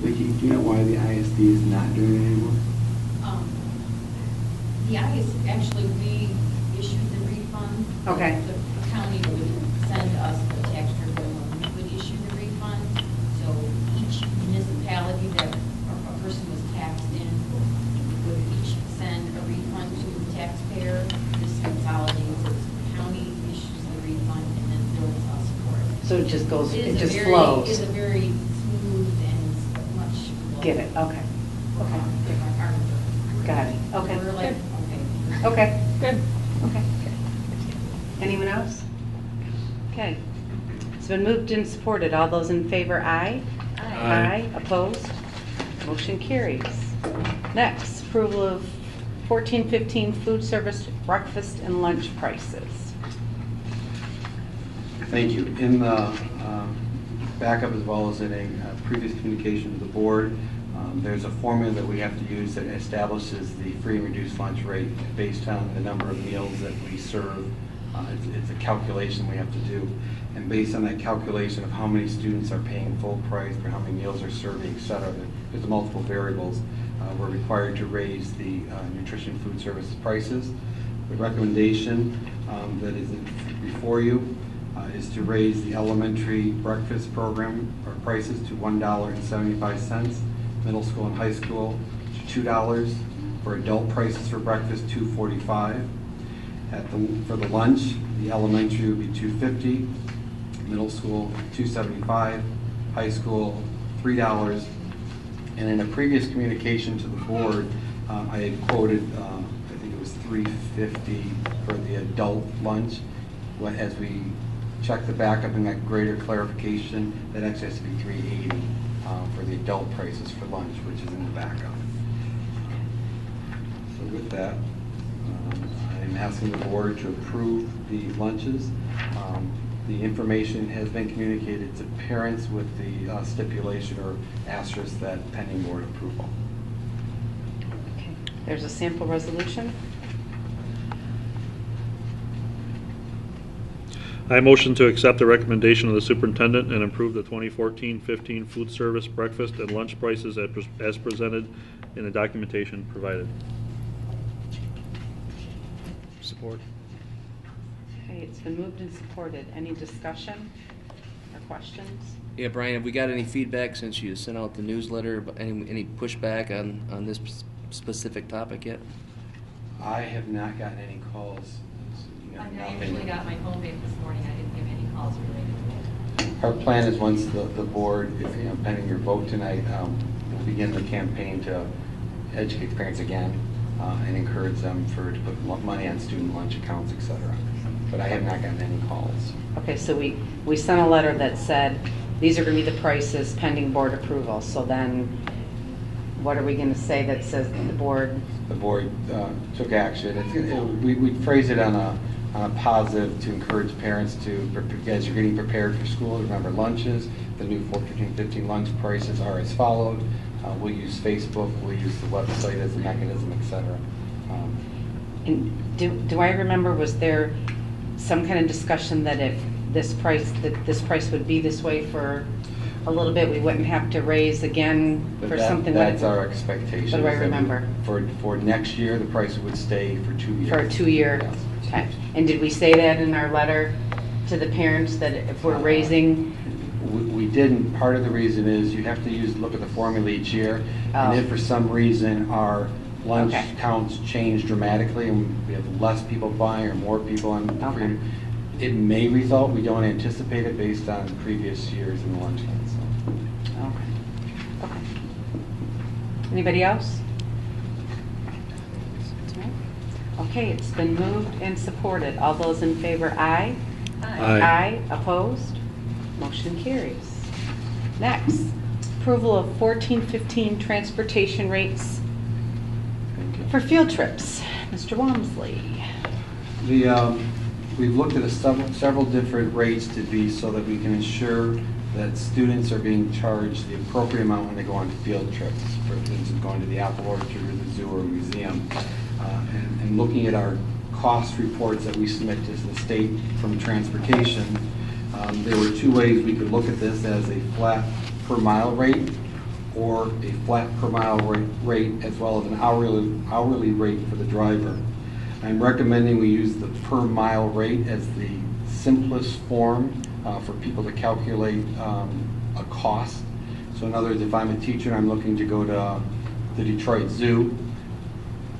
Speaker 2: Vicki, do you know why the ISD is not doing it anymore?
Speaker 11: The ISD, actually, we issued the refund.
Speaker 1: Okay.
Speaker 11: The county would send us the tax tribunal, and we would issue the refund. So each municipality that a person was taxed in would each send a refund to the taxpayer. This consolidates, the county issues the refund and then bills us for it.
Speaker 1: So it just goes, it
Speaker 11: is a
Speaker 1: just
Speaker 11: very-
Speaker 1: flows.
Speaker 11: It is a very smooth and much.
Speaker 1: Get it, okay. Okay.
Speaker 11: Different.
Speaker 1: Got it, okay.
Speaker 11: We're like,
Speaker 1: Good.
Speaker 11: okay.
Speaker 1: Okay, good. Okay. Anyone else? Okay. It's been moved and supported. All those in favor, aye?
Speaker 3: Aye.
Speaker 1: Opposed? Motion carries. Next, approval of 14-15 food service breakfast and lunch prices.
Speaker 2: Thank you. In the backup, as well as in a previous communication to the board, there's a formula that we have to use that establishes the free and reduced lunch rate based on the number of meals that we serve. It's a calculation we have to do. And based on that calculation of how many students are paying full price for how many meals are serving, et cetera, there's multiple variables. We're required to raise the nutrition food services prices. The recommendation that is before you is to raise the elementary breakfast program or prices to $1.75, middle school and high school to $2, for adult prices for breakfast $2.45. For the lunch, the elementary would be $2.50, middle school $2.75, high school $3. And in a previous communication to the board, I had quoted, I think it was $3.50 for the adult lunch. As we checked the backup and got greater clarification, that actually has to be $3.80 for the adult prices for lunch, which is in the backup. So with that, I'm asking the board to approve the lunches. The information has been communicated to parents with the stipulation or asterisk that pending board approval.
Speaker 1: Okay. There's a sample resolution.
Speaker 3: I motion to accept the recommendation of the superintendent and approve the 2014-15 food service breakfast and lunch prices as presented in the documentation provided.
Speaker 9: Support.
Speaker 1: Okay, it's been moved and supported. Any discussion or questions?
Speaker 9: Yeah, Brian, have we got any feedback since you sent out the newsletter? Any pushback on this specific topic yet?
Speaker 2: I have not gotten any calls.
Speaker 11: I actually got my phone back this morning. I didn't get any calls related to it.
Speaker 2: Our plan is once the board, if pending your vote tonight, we'll begin the campaign to educate parents again and encourage them to put money on student lunch accounts, et cetera. But I have not gotten any calls.
Speaker 1: Okay, so we sent a letter that said, these are going to be the prices pending board approval. So then, what are we going to say that says the board? The board took action. We phrase it on a positive to encourage parents to, as you're getting prepared for school, remember lunches, the new 14-15 lunch prices are as followed. We'll use Facebook, we'll use the website as a mechanism, et cetera. And do I remember, was there some kind of discussion that if this price would be this way for a little bit, we wouldn't have to raise again for something like that?
Speaker 2: That's our expectation.
Speaker 1: What do I remember?
Speaker 2: For next year, the price would stay for 2 years.
Speaker 1: For a 2-year.
Speaker 2: Yes.
Speaker 1: Okay. And did we say that in our letter to the parents, that if we're raising?
Speaker 2: We didn't. Part of the reason is you have to look at the formula each year. And if for some reason our lunch counts change dramatically and we have less people buying or more people on the free, it may result, we don't anticipate it based on previous years in the lunch counts. So.
Speaker 1: Okay. Anybody else? Okay, it's been moved and supported. All those in favor, aye.
Speaker 3: Aye.
Speaker 1: Aye. Opposed? Motion carries. Next, approval of 14-15 transportation rates for field trips. Mr. Walmsley.
Speaker 2: We've looked at several different rates to be so that we can ensure that students are being charged the appropriate amount when they go on field trips. For instance, going to the apple orchard or the zoo or museum. And looking at our cost reports that we submit to the state from transportation, there were 2 ways we could look at this: as a flat per mile rate or a flat per mile rate as well as an hourly rate for the driver. I'm recommending we use the per mile rate as the simplest form for people to calculate a cost. So in other words, if I'm a teacher and I'm looking to go to the Detroit Zoo,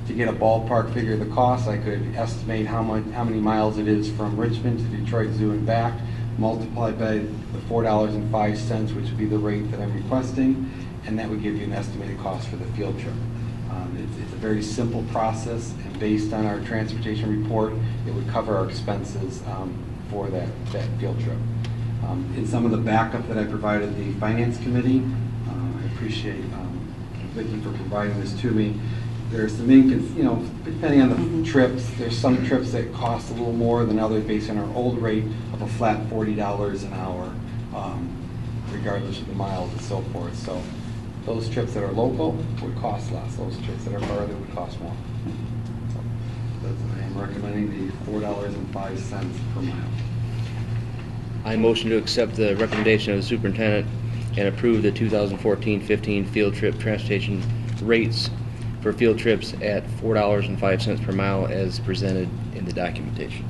Speaker 2: to get a ballpark figure of the cost, I could estimate how many miles it is from Richmond to Detroit Zoo and back, multiply by the $4.05, which would be the rate that I'm requesting, and that would give you an estimated cost for the field trip. It's a very simple process, and based on our transportation report, it would cover our expenses for that field trip. In some of the backup that I provided the Finance Committee, I appreciate Vicki for providing this to me. There's some, depending on the trips, there's some trips that cost a little more than others based on our old rate of a flat $40 an hour, regardless of the miles and so forth. So those trips that are local would cost less. Those trips that are farther would cost more. So I am recommending the $4.05 per mile.
Speaker 9: I motion to accept the recommendation of the superintendent and approve the 2014-15 field trip transportation rates for field trips at $4.05 per mile as presented in the documentation.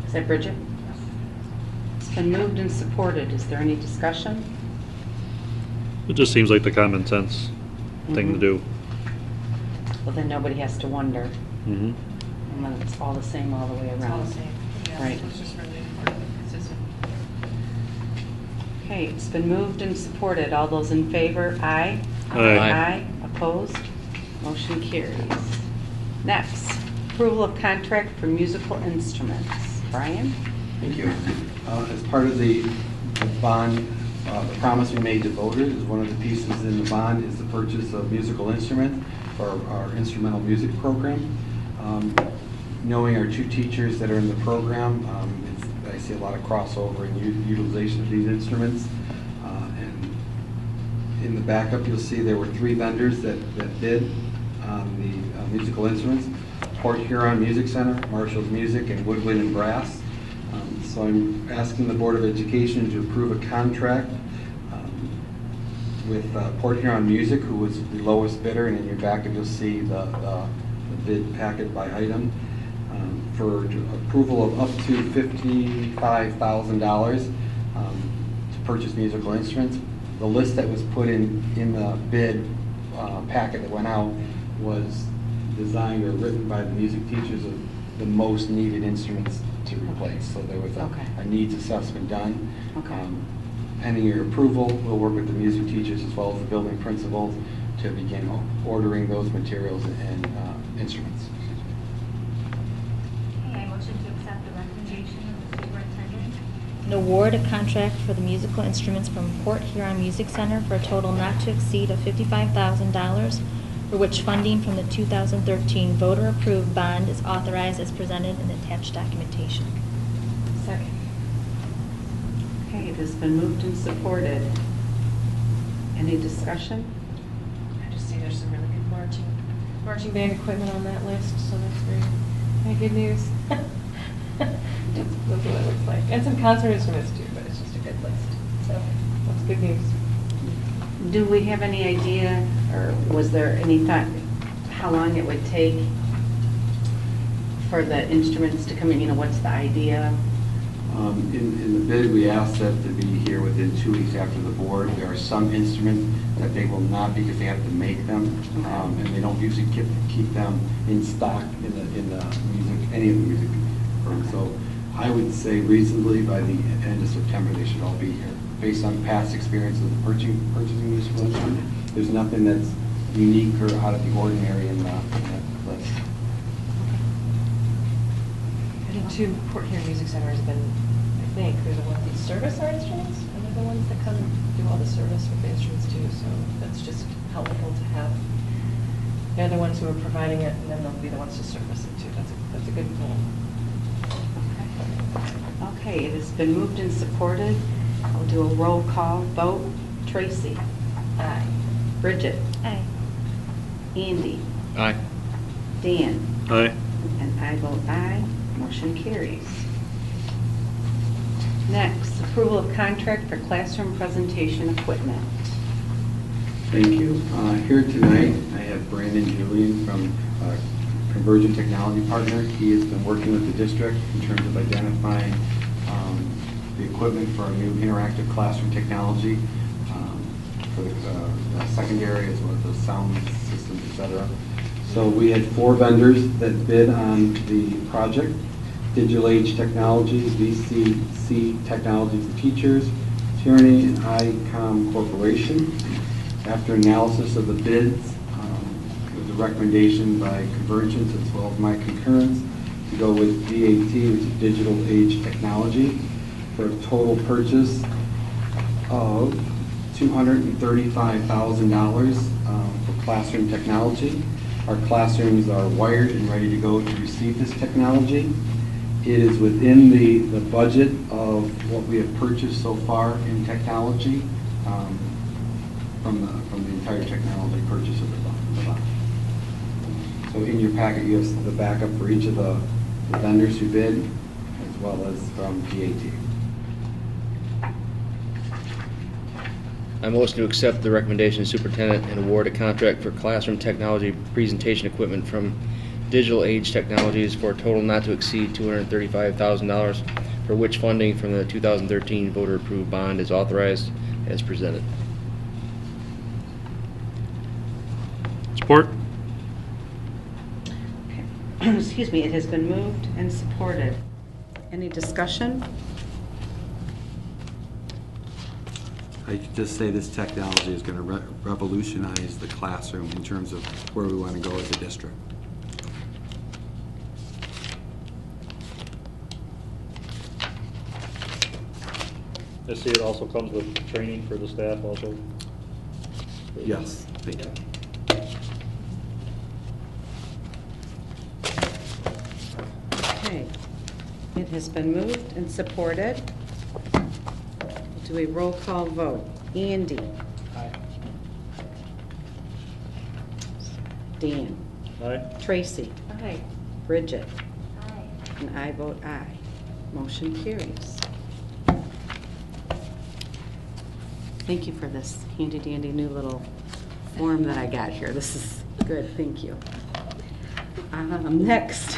Speaker 1: Is that Bridget? It's been moved and supported. Is there any discussion?
Speaker 3: It just seems like the common sense thing to do.
Speaker 1: Well, then nobody has to wonder.
Speaker 3: Mm-hmm.
Speaker 1: And then it's all the same all the way around.
Speaker 8: It's all the same. Yeah,
Speaker 1: Right.
Speaker 8: so it's just really important and consistent.
Speaker 1: Okay, it's been moved and supported. All those in favor, aye.
Speaker 3: Aye.
Speaker 1: Aye. Opposed? Motion carries. Next, approval of contract for musical instruments. Brian?
Speaker 2: Thank you. As part of the bond, the promise we made to voters, is one of the pieces in the bond is the purchase of musical instruments for our instrumental music program. Knowing our 2 teachers that are in the program, I see a lot of crossover in utilization of these instruments. And in the backup, you'll see there were 3 vendors that bid on the musical instruments: Port Huron Music Center, Marshall's Music, and Woodwind and Brass. So I'm asking the Board of Education to approve a contract with Port Huron Music, who was the lowest bidder, and in your backup you'll see the bid packet by item, for approval of up to $55,000 to purchase musical instruments. The list that was put in the bid packet that went out was designed or written by the music teachers of the most needed instruments to replace. So there was a needs assessment done. Pending your approval, we'll work with the music teachers as well as the building principals to begin ordering those materials and instruments.
Speaker 10: Okay, I motion to accept the recommendation of the superintendent and award a contract for the musical instruments from Port Huron Music Center for a total not to exceed of $55,000, for which funding from the 2013 voter-approved bond is authorized as presented in the attached documentation.
Speaker 8: Second.
Speaker 1: Okay, it has been moved and supported. Any discussion?
Speaker 8: I just see there's some really good marching band equipment on that list, so that's very good news. That's what it looks like. And some concert instruments too, but it's just a good list. So that's good news.
Speaker 1: Do we have any idea, or was there any thought, how long it would take for the instruments to come in? You know, what's the idea?
Speaker 2: In the bid, we asked that to be here within 2 weeks after the board. There are some instruments that they will not because they have to make them, and they don't usually keep them in stock in the music, any of the music firms. So I would say reasonably by the end of September they should all be here. Based on past experiences of purchasing musical instruments, there's nothing that's unique or out of the ordinary in that list.
Speaker 8: I think 2 Port Huron Music Centers have been, I think, they're the ones that service our instruments, and they're the ones that come do all the service with the instruments too, so that's just helpful to have. They're the ones who are providing it, and then they'll be the ones to service it too. That's a good goal.
Speaker 1: Okay, it has been moved and supported. I'll do a roll call vote. Tracy?
Speaker 8: Aye.
Speaker 1: Bridget?
Speaker 10: Aye.
Speaker 1: Andy?
Speaker 9: Aye.
Speaker 1: Dan?
Speaker 3: Aye.
Speaker 1: And I vote aye. Motion carries. Next, approval of contract for classroom presentation equipment.
Speaker 2: Thank you. Here tonight, I have Brandon Julian from Convergent Technology Partner. He has been working with the district in terms of identifying the equipment for our new interactive classroom technology for the secondary as well as the sound systems, etc. So we had 4 vendors that bid on the project: Digital Age Technologies, VCC Technology for Teachers, Tyranny, and ICOM Corporation. After analysis of the bids, it was a recommendation by Convergence as well as my concurrence to go with DAT, which is Digital Age Technology, for a total purchase of $235,000 for classroom technology. Our classrooms are wired and ready to go to receive this technology. It is within the budget of what we have purchased so far in technology from the entire technology purchase of the bond. So in your packet, you have the backup for each of the vendors who bid, as well as from DAT.
Speaker 9: I motion to accept the recommendation of the superintendent and award a contract for classroom technology presentation equipment from digital age technologies for a total not to exceed $235,000, for which funding from the 2013 voter-approved bond is authorized as presented.
Speaker 3: Support.
Speaker 1: Excuse me, it has been moved and supported. Any discussion?
Speaker 2: I could just say this technology is going to revolutionize the classroom in terms of where we want to go as a district.
Speaker 3: I see it also comes with training for the staff also.
Speaker 2: Yes, thank you.
Speaker 1: Okay. It has been moved and supported. We'll do a roll call vote. Andy.
Speaker 5: Aye.
Speaker 1: Dan.
Speaker 3: Aye.
Speaker 1: Tracy.
Speaker 8: Aye.
Speaker 1: Bridget.
Speaker 11: Aye.
Speaker 1: And I vote aye. Motion carries. Thank you for this handy dandy new little form that I got here. This is good, thank you. Next,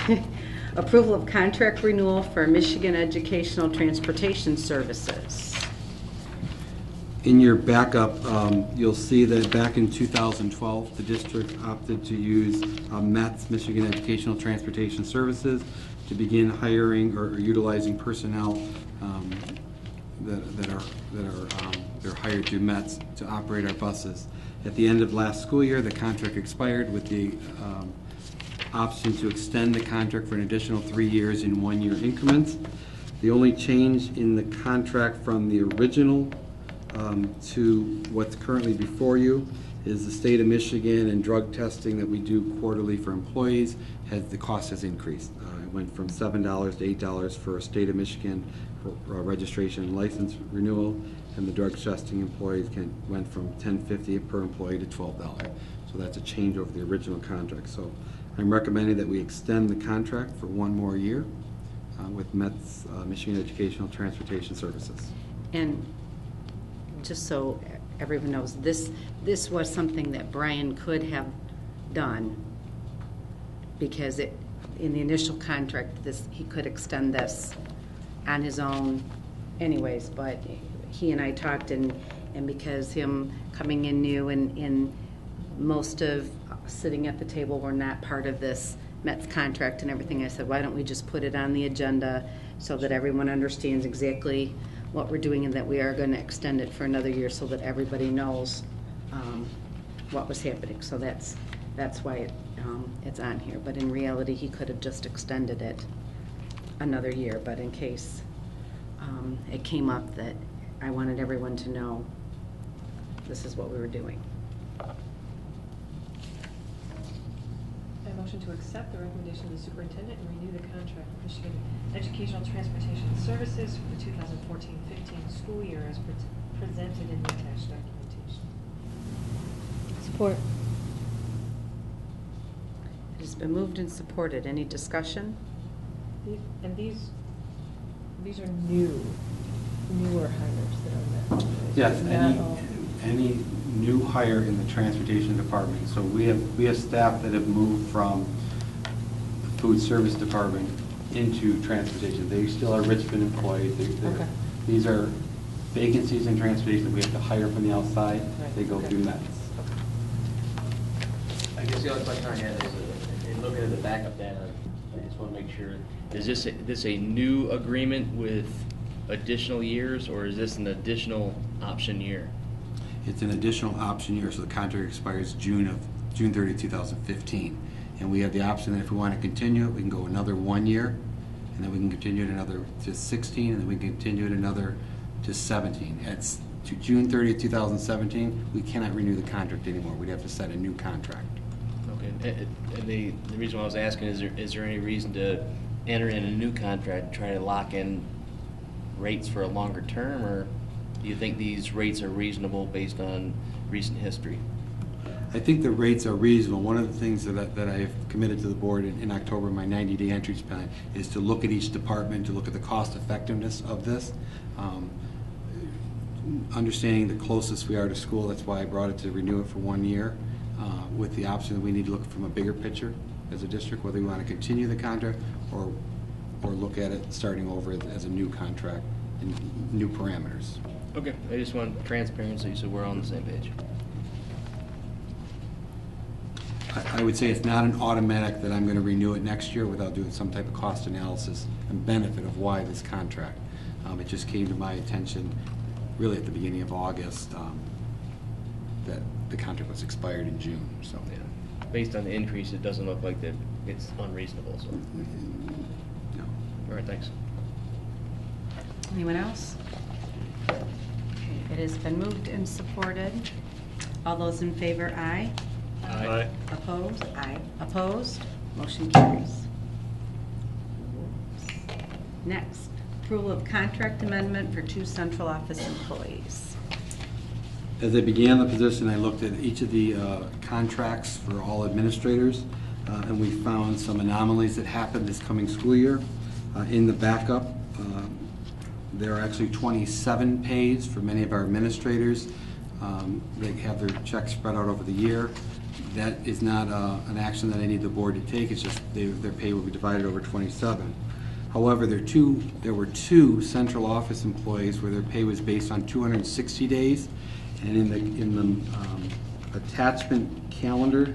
Speaker 1: approval of contract renewal for Michigan Educational Transportation Services.
Speaker 2: In your backup, you'll see that back in 2012, the district opted to use METS, Michigan Educational Transportation Services, to begin hiring or utilizing personnel they're hired through METS to operate our buses. At the end of last school year, the contract expired with the option to extend the contract for an additional 3 years in 1-year increments. The only change in the contract from the original to what's currently before you is the state of Michigan and drug testing that we do quarterly for employees, the cost has increased. It went from $7 to $8 for a state of Michigan registration and license renewal, and the drug testing employees went from $10.50 per employee to $12. So that's a change over the original contract. So I'm recommending that we extend the contract for 1 more year with METS, Michigan Educational Transportation Services.
Speaker 1: And just so everyone knows, this was something that Brian could have done, because in the initial contract, he could extend this on his own anyways, but he and I talked, and because him coming in new and most of sitting at the table were not part of this METS contract and everything, I said, why don't we just put it on the agenda so that everyone understands exactly what we're doing, and that we are going to extend it for another year so that everybody knows what was happening. So that's why it's on here. But in reality, he could have just extended it another year. But in case it came up, that I wanted everyone to know this is what we were doing.
Speaker 8: I motion to accept the recommendation of the superintendent and renew the contract with Michigan Educational Transportation Services for the 2014-15 school year as presented in the attached documentation.
Speaker 10: Support.
Speaker 1: It has been moved and supported. Any discussion?
Speaker 8: And these are newer hires that are met.
Speaker 2: Yes,
Speaker 8: Not all-
Speaker 2: any new hire in the transportation department. So we have staff that have moved from the food service department into transportation. They still are Richmond employees.
Speaker 8: Okay.
Speaker 2: These are vacancies in transportation that we have to hire from the outside.
Speaker 8: Right.
Speaker 2: They go
Speaker 8: Okay.
Speaker 2: through METS.
Speaker 9: I guess the only question I had is, in looking at the backup data, I just want to make sure, is this a new agreement with additional years, or is this an additional option year?
Speaker 2: It's an additional option year, so the contract expires June 30, 2015. And we have the option that if we want to continue it, we can go another 1 year, and then we can continue it another to 16, and then we can continue it another to 17. It's to June 30, 2017, we cannot renew the contract anymore. We'd have to set a new contract.
Speaker 9: Okay, and the reason why I was asking, is there any reason to enter in a new contract and try to lock in rates for a longer term, or do you think these rates are reasonable based on recent history?
Speaker 2: I think the rates are reasonable. One of the things that I have committed to the board in October, my 90-day entry plan, is to look at each department, to look at the cost effectiveness of this. Understanding the closest we are to school, that's why I brought it to renew it for 1 year, with the option that we need to look from a bigger picture. as a district, whether we want to continue the contract or look at it starting over as a new contract and new parameters.
Speaker 9: Okay, I just want transparency so we're on the same page.
Speaker 2: I would say it's not an automatic that I'm going to renew it next year without doing some type of cost analysis and benefit of why this contract. It just came to my attention really at the beginning of August that the contract was expired in June. So,
Speaker 9: Yeah. Based on the increase, it doesn't look like that it's unreasonable. So,
Speaker 2: no.
Speaker 9: all right, thanks.
Speaker 1: Anyone else? Okay, it has been moved and supported. All those in favor, aye.
Speaker 3: Aye.
Speaker 1: Opposed? Aye. Opposed? Motion carries. Next, approval of contract amendment for 2 central office employees.
Speaker 2: As I began the position, I looked at each of the contracts for all administrators, and we found some anomalies that happened this coming school year. In the backup, there are actually 27 pays for many of our administrators. They have their checks spread out over the year. That is not an action that I need the board to take. It's just their pay will be divided over 27. However, there were two central office employees where their pay was based on 260 days. And in the attachment calendar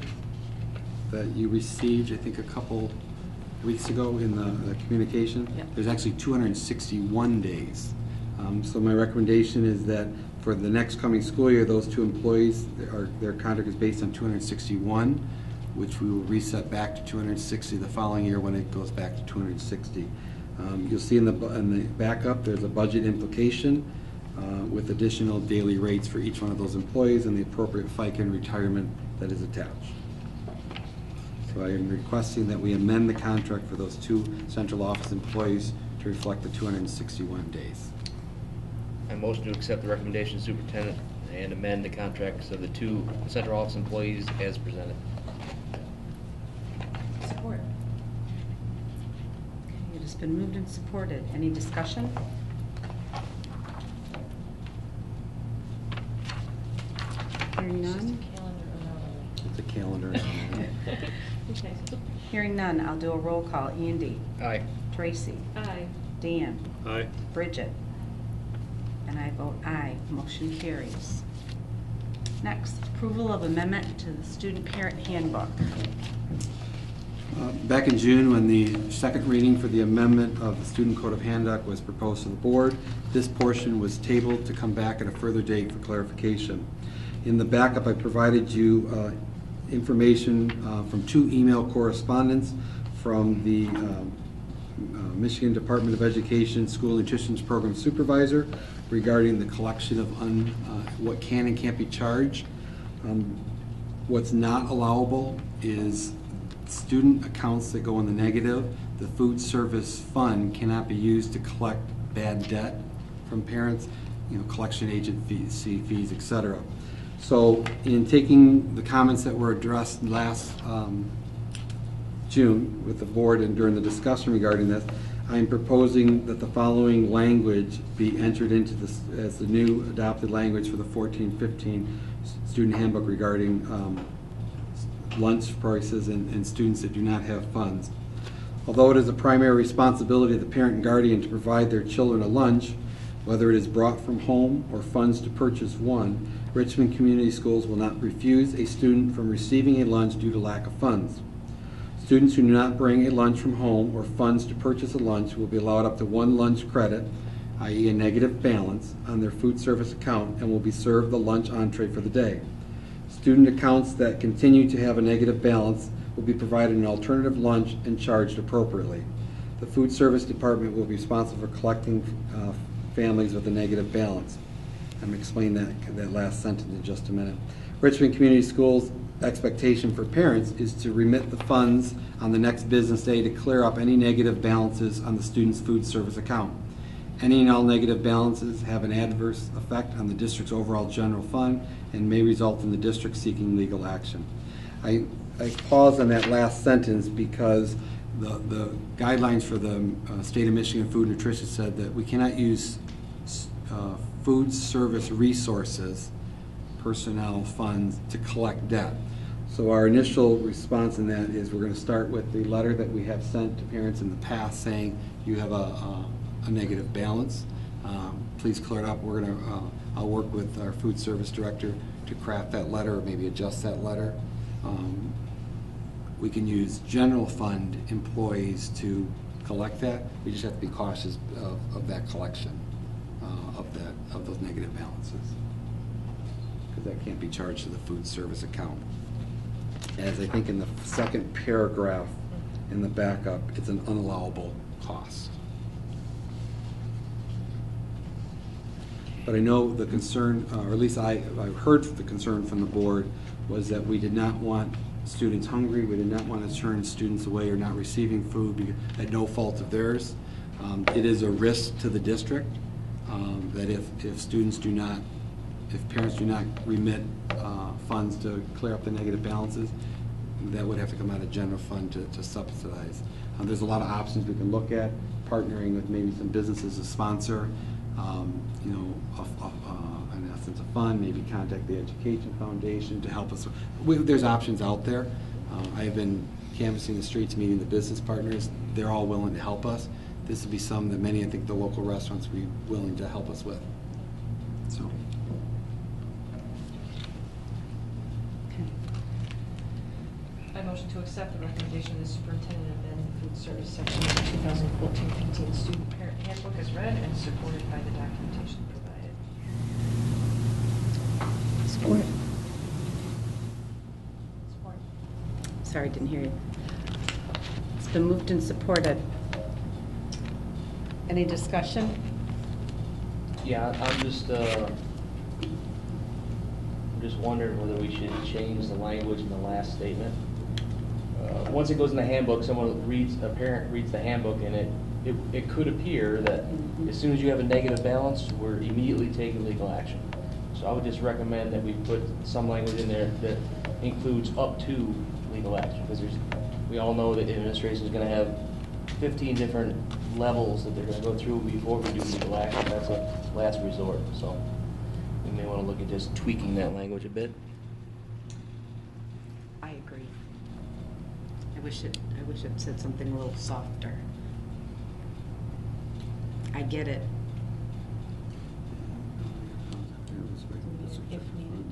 Speaker 2: that you received, I think a couple weeks ago in the communication,
Speaker 1: Yep.
Speaker 2: there's actually 261 days. So my recommendation is that for the next coming school year, those 2 employees, their contract is based on 261, which we will reset back to 260 the following year when it goes back to 260. You'll see in the backup, there's a budget implication with additional daily rates for each one of those employees and the appropriate FICA and retirement that is attached. So I am requesting that we amend the contract for those 2 central office employees to reflect the 261 days.
Speaker 9: I motion to accept the recommendation of the superintendent and amend the contracts of the 2 central office employees as presented.
Speaker 1: Support. Okay, it has been moved and supported. Any discussion? Hearing none?
Speaker 2: It's a calendar.
Speaker 1: Hearing none, I'll do a roll call. Andy?
Speaker 9: Aye.
Speaker 1: Tracy?
Speaker 8: Aye.
Speaker 1: Dan?
Speaker 3: Aye.
Speaker 1: Bridget? And I vote aye. Motion carries. Next, approval of amendment to the student parent handbook.
Speaker 2: Back in June, when the second reading for the amendment of the Student Code of Conduct was proposed to the board, this portion was tabled to come back at a further date for clarification. In the backup, I provided you information from 2 email correspondence from the Michigan Department of Education School Nutrition Program Supervisor regarding the collection of what can and can't be charged. What's not allowable is student accounts that go in the negative. The food service fund cannot be used to collect bad debt from parents, collection agent fees, etc. So in taking the comments that were addressed last June with the board and during the discussion regarding this, I am proposing that the following language be entered into this as the new adopted language for the 14-15 student handbook regarding lunch prices and students that do not have funds. Although it is a primary responsibility of the parent and guardian to provide their children a lunch, whether it is brought from home or funds to purchase one, Richmond Community Schools will not refuse a student from receiving a lunch due to lack of funds. Students who do not bring a lunch from home or funds to purchase a lunch will be allowed up to 1 lunch credit, i.e. a negative balance, on their food service account and will be served the lunch entree for the day. Student accounts that continue to have a negative balance will be provided an alternative lunch and charged appropriately. The food service department will be responsible for collecting families with a negative balance. I'm going to explain that last sentence in just a minute. Richmond Community Schools' expectation for parents is to remit the funds on the next business day to clear up any negative balances on the student's food service account. Any and all negative balances have an adverse effect on the district's overall general fund and may result in the district seeking legal action. I paused on that last sentence because the guidelines for the State of Michigan Food and Nutrition said that we cannot use food service resources, personnel funds, to collect debt. So our initial response in that is we're going to start with the letter that we have sent to parents in the past saying you have a negative balance. Please clear it up. We're going to, I'll work with our food service director to craft that letter or maybe adjust that letter. We can use general fund employees to collect that. We just have to be cautious of that collection of those negative balances, because that can't be charged to the food service account. As I think in the second paragraph in the backup, it's an unallowable cost. But I know the concern, or at least I heard the concern from the board, was that we did not want students hungry. We did not want to turn students away or not receiving food at no fault of theirs. It is a risk to the district that if students do not, if parents do not remit funds to clear up the negative balances, that would have to come out of general fund to subsidize. There's a lot of options we can look at, partnering with maybe some businesses to sponsor, you know, in essence a fund, maybe contact the Education Foundation to help us. There's options out there. I have been canvassing the streets, meeting the business partners. They're all willing to help us. This would be some that many, I think, the local restaurants would be willing to help us with. So.
Speaker 8: I motion to accept the recommendation of the superintendent of amend the food service section of the 2014-15 student parent handbook as read and supported by the documentation provided.
Speaker 1: Support.
Speaker 8: Support.
Speaker 1: Sorry, didn't hear you. It's been moved and supported. Any discussion?
Speaker 9: Yeah, I'm just wondering whether we should change the language in the last statement. Once it goes in the handbook, a parent reads the handbook, and it could appear that as soon as you have a negative balance, we're immediately taking legal action. So I would just recommend that we put some language in there that includes up to legal action, because we all know that the administration is going to have 15 different levels that they're going to go through before we do legal action. That's a last resort. So we may want to look at just tweaking that language a bit.
Speaker 1: I agree. I wish it said something a little softer. I get it. If needed.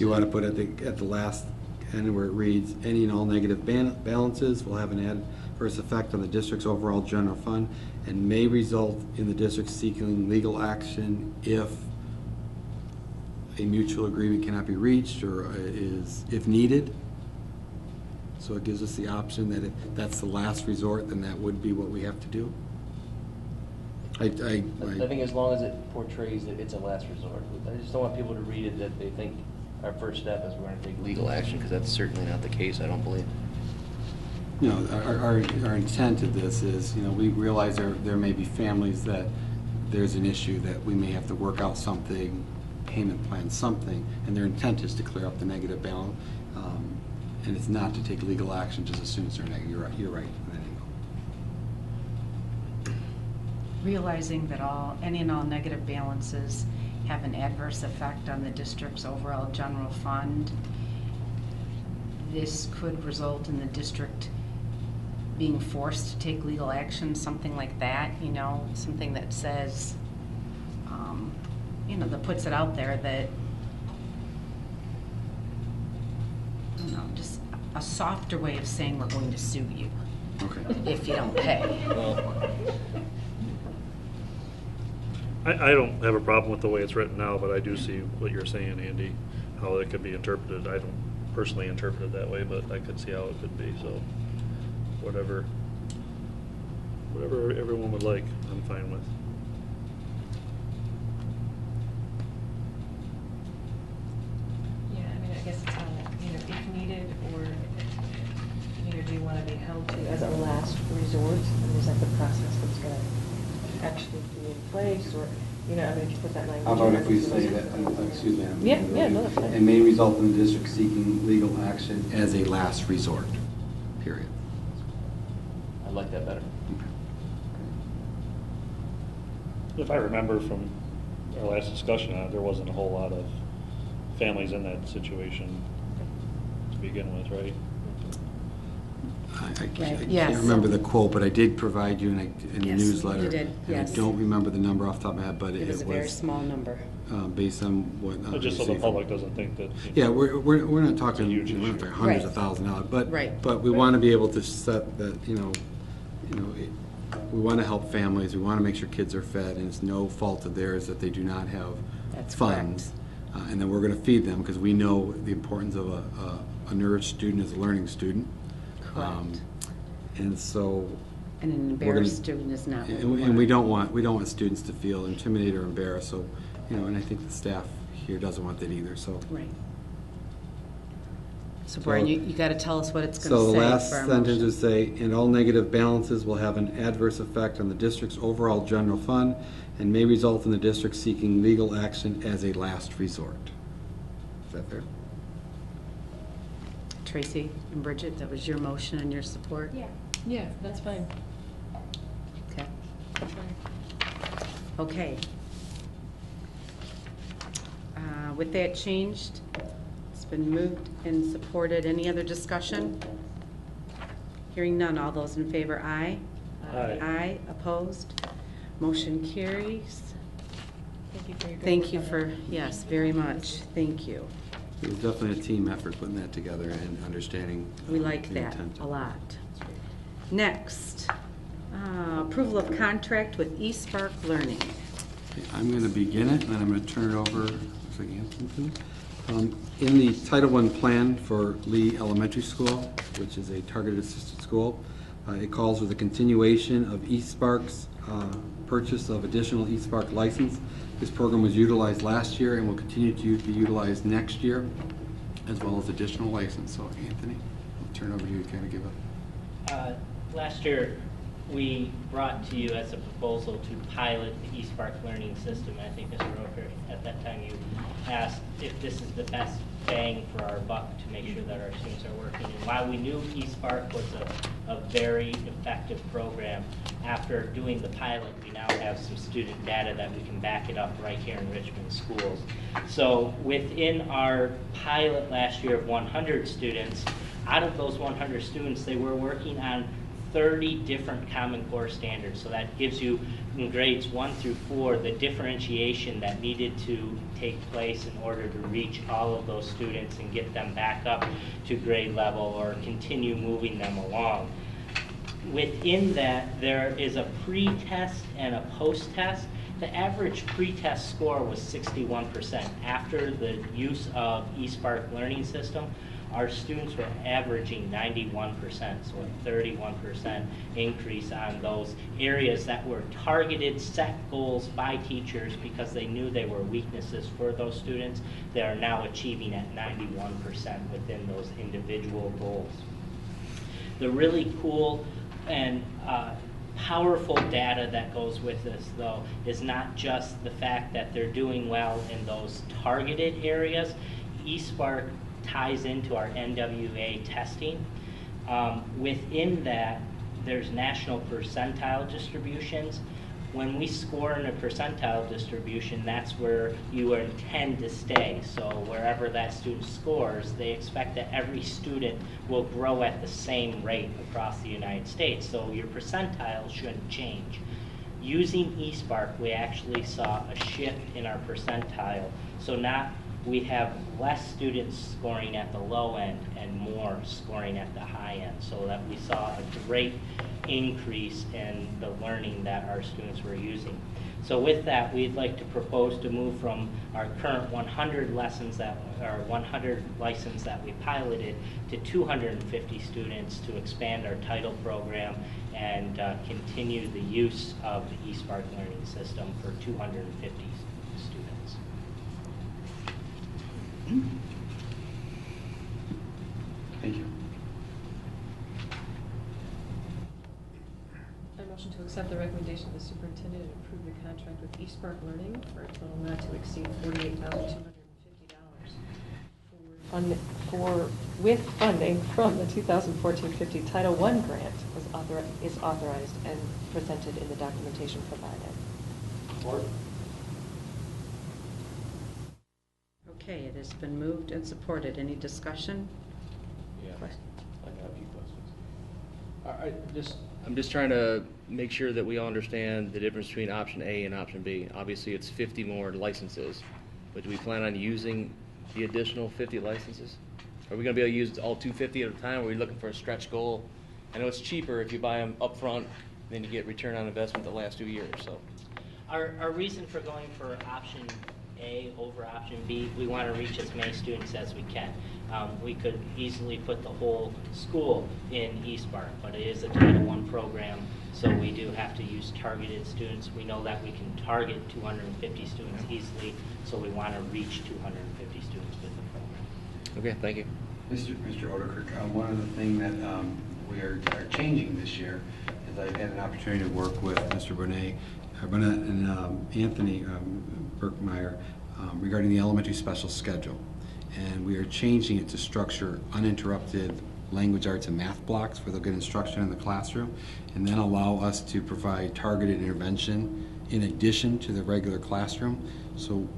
Speaker 2: You want to put at the last end where it reads, any and all negative balances will have an adverse effect on the district's overall general fund and may result in the district seeking legal action if a mutual agreement cannot be reached or if needed. So it gives us the option that if that's the last resort, then that would be what we have to do. I
Speaker 9: think as long as it portrays that it's a last resort. I just don't want people to read it that they think our first step is we're going to take legal action, because that's certainly not the case, I don't believe.
Speaker 2: You know, our intent of this is, you know, we realize there may be families that there's an issue that we may have to work out something, payment plan, something, and their intent is to clear up the negative balance, and it's not to take legal action just as soon as they're negative. You're right.
Speaker 1: Realizing that any and all negative balances have an adverse effect on the district's overall general fund, this could result in the district being forced to take legal action, something like that, you know, something that says, you know, that puts it out there that, you know, just a softer way of saying we're going to sue you.
Speaker 2: Okay.
Speaker 1: If you don't pay.
Speaker 9: Well,
Speaker 3: I don't have a problem with the way it's written now, but I do see what you're saying, Andy, how it could be interpreted. I don't personally interpret it that way, but I could see how it could be, so whatever everyone would like, I'm fine with.
Speaker 8: Yeah, I mean, I guess it's on, you know, if needed, or, you know, do you want to be held to as a last resort? And is that the process that's going to actually be in place, or, you know, I mean, if you put that language.
Speaker 2: How about
Speaker 8: in,
Speaker 2: if we say that, excuse me.
Speaker 8: Yeah, no, that's fine.
Speaker 2: It may result in the district seeking legal action as a last resort, period.
Speaker 9: I like that better.
Speaker 3: If I remember from our last discussion on it, there wasn't a whole lot of families in that situation to begin with, right?
Speaker 2: I
Speaker 1: Yes.
Speaker 2: can't remember the quote, but I did provide you in the
Speaker 1: Yes,
Speaker 2: newsletter.
Speaker 1: you did,
Speaker 2: And
Speaker 1: yes.
Speaker 2: I don't remember the number off the top of my head, but
Speaker 1: It was a very small number.
Speaker 2: Based on what.
Speaker 3: But just so the public doesn't think that.
Speaker 2: Yeah, we're not talking,
Speaker 3: It's a huge
Speaker 2: we're not
Speaker 3: issue.
Speaker 2: talking hundreds of
Speaker 1: Right.
Speaker 2: $1,000s,
Speaker 1: Right.
Speaker 2: but we want to be able to set that, we want to help families, we want to make sure kids are fed, and it's no fault of theirs that they do not have
Speaker 1: That's
Speaker 2: funds. And then we're going to feed them, because we know the importance of a nourished student is a learning student.
Speaker 1: Correct.
Speaker 2: And so.
Speaker 1: And an
Speaker 2: we're
Speaker 1: embarrassed
Speaker 2: gonna-
Speaker 1: student is not what
Speaker 2: And we don't want students to feel intimidated or embarrassed, so, and I think the staff here doesn't want that either, so.
Speaker 1: Right. So Brian, you got to tell us what it's going
Speaker 2: So
Speaker 1: to
Speaker 2: the
Speaker 1: say
Speaker 2: last
Speaker 1: for our
Speaker 2: sentence
Speaker 1: motion.
Speaker 2: would say, and all negative balances will have an adverse effect on the district's overall general fund and may result in the district seeking legal action as a last resort. Is that fair?
Speaker 1: Tracy and Bridget, that was your motion and your support?
Speaker 8: Yeah. Yeah, that's fine.
Speaker 1: Okay.
Speaker 8: That's fine.
Speaker 1: Okay. With that changed, it's been moved and supported. Any other discussion? Hearing none. All those in favor, aye.
Speaker 3: Aye.
Speaker 1: Aye. Opposed? Motion carries.
Speaker 8: Thank you for your.
Speaker 1: Thank you for, yes, very much. Thank you.
Speaker 2: It was definitely a team effort putting that together and understanding.
Speaker 1: We like
Speaker 2: the
Speaker 1: that
Speaker 2: intent.
Speaker 1: a lot. Next, approval of contract with eSpark Learning.
Speaker 2: Okay, I'm going to begin it, and then I'm going to turn it over, looks like Anthony. In the Title I plan for Lee Elementary School, which is a targeted assisted school, it calls for the continuation of eSpark's purchase of additional eSpark license. This program was utilized last year and will continue to be utilized next year, as well as additional license. So Anthony, I'll turn it over to you to kind of give a.
Speaker 7: Last year, we brought to you as a proposal to pilot the eSpark learning system. I think, Mr. Roker, at that time you asked if this is the best bang for our buck to make sure that our students are working. And while we knew eSpark was a very effective program, after doing the pilot, we now have some student data that we can back it up right here in Richmond schools. So within our pilot last year of 100 students, out of those 100 students, they were working on 30 different Common Core standards. So that gives you, in grades 1 through 4, the differentiation that needed to take place in order to reach all of those students and get them back up to grade level or continue moving them along. Within that, there is a pre-test and a post-test. The average pre-test score was 61%. After the use of eSpark learning system, our students were averaging 91%, so a 31% increase on those areas that were targeted, set goals by teachers because they knew they were weaknesses for those students. They are now achieving at 91% within those individual goals. The really cool and powerful data that goes with this, though, is not just the fact that they're doing well in those targeted areas. eSpark ties into our NWA testing. Within that, there's national percentile distributions. When we score in a percentile distribution, that's where you intend to stay. So wherever that student scores, they expect that every student will grow at the same rate across the United States. So your percentile shouldn't change. Using eSpark, we actually saw a shift in our percentile. So we have less students scoring at the low end and more scoring at the high end, so that we saw a great increase in the learning that our students were using. So with that, we'd like to propose to move from our current 100 license that we piloted to 250 students to expand our title program and continue the use of the eSpark learning system for 250 students.
Speaker 2: Thank you.
Speaker 8: I motion to accept the recommendation of the superintendent and approve the contract with eSpark Learning for a total not to exceed $48,250 with funding from the 2014-15 Title I grant is authorized and presented in the documentation provided.
Speaker 4: Support.
Speaker 1: Okay, it has been moved and supported. Any discussion?
Speaker 9: Yeah,
Speaker 1: Question?
Speaker 9: I got a few questions. I'm just trying to make sure that we all understand the difference between option A and option B. Obviously, it's 50 more licenses, but do we plan on using the additional 50 licenses? Are we going to be able to use all 250 at a time, or are we looking for a stretch goal? I know it's cheaper if you buy them up front, then you get return on investment the last 2 years. So,
Speaker 7: Our reason for going for option A over option B, we want to reach as many students as we can. We could easily put the whole school in East Park, but it is a Title I program, so we do have to use targeted students. We know that we can target 250 students easily, so we want to reach 250 students with the program.
Speaker 9: okay, thank you.
Speaker 2: Mr. Odekirk, one of the things that we are changing this year is I've had an opportunity to work with Mr. Burnett and Anthony Berkmeyer regarding the elementary special schedule. And we are changing it to structure uninterrupted language arts and math blocks where they'll get instruction in the classroom and then allow us to provide targeted intervention in addition to the regular classroom. So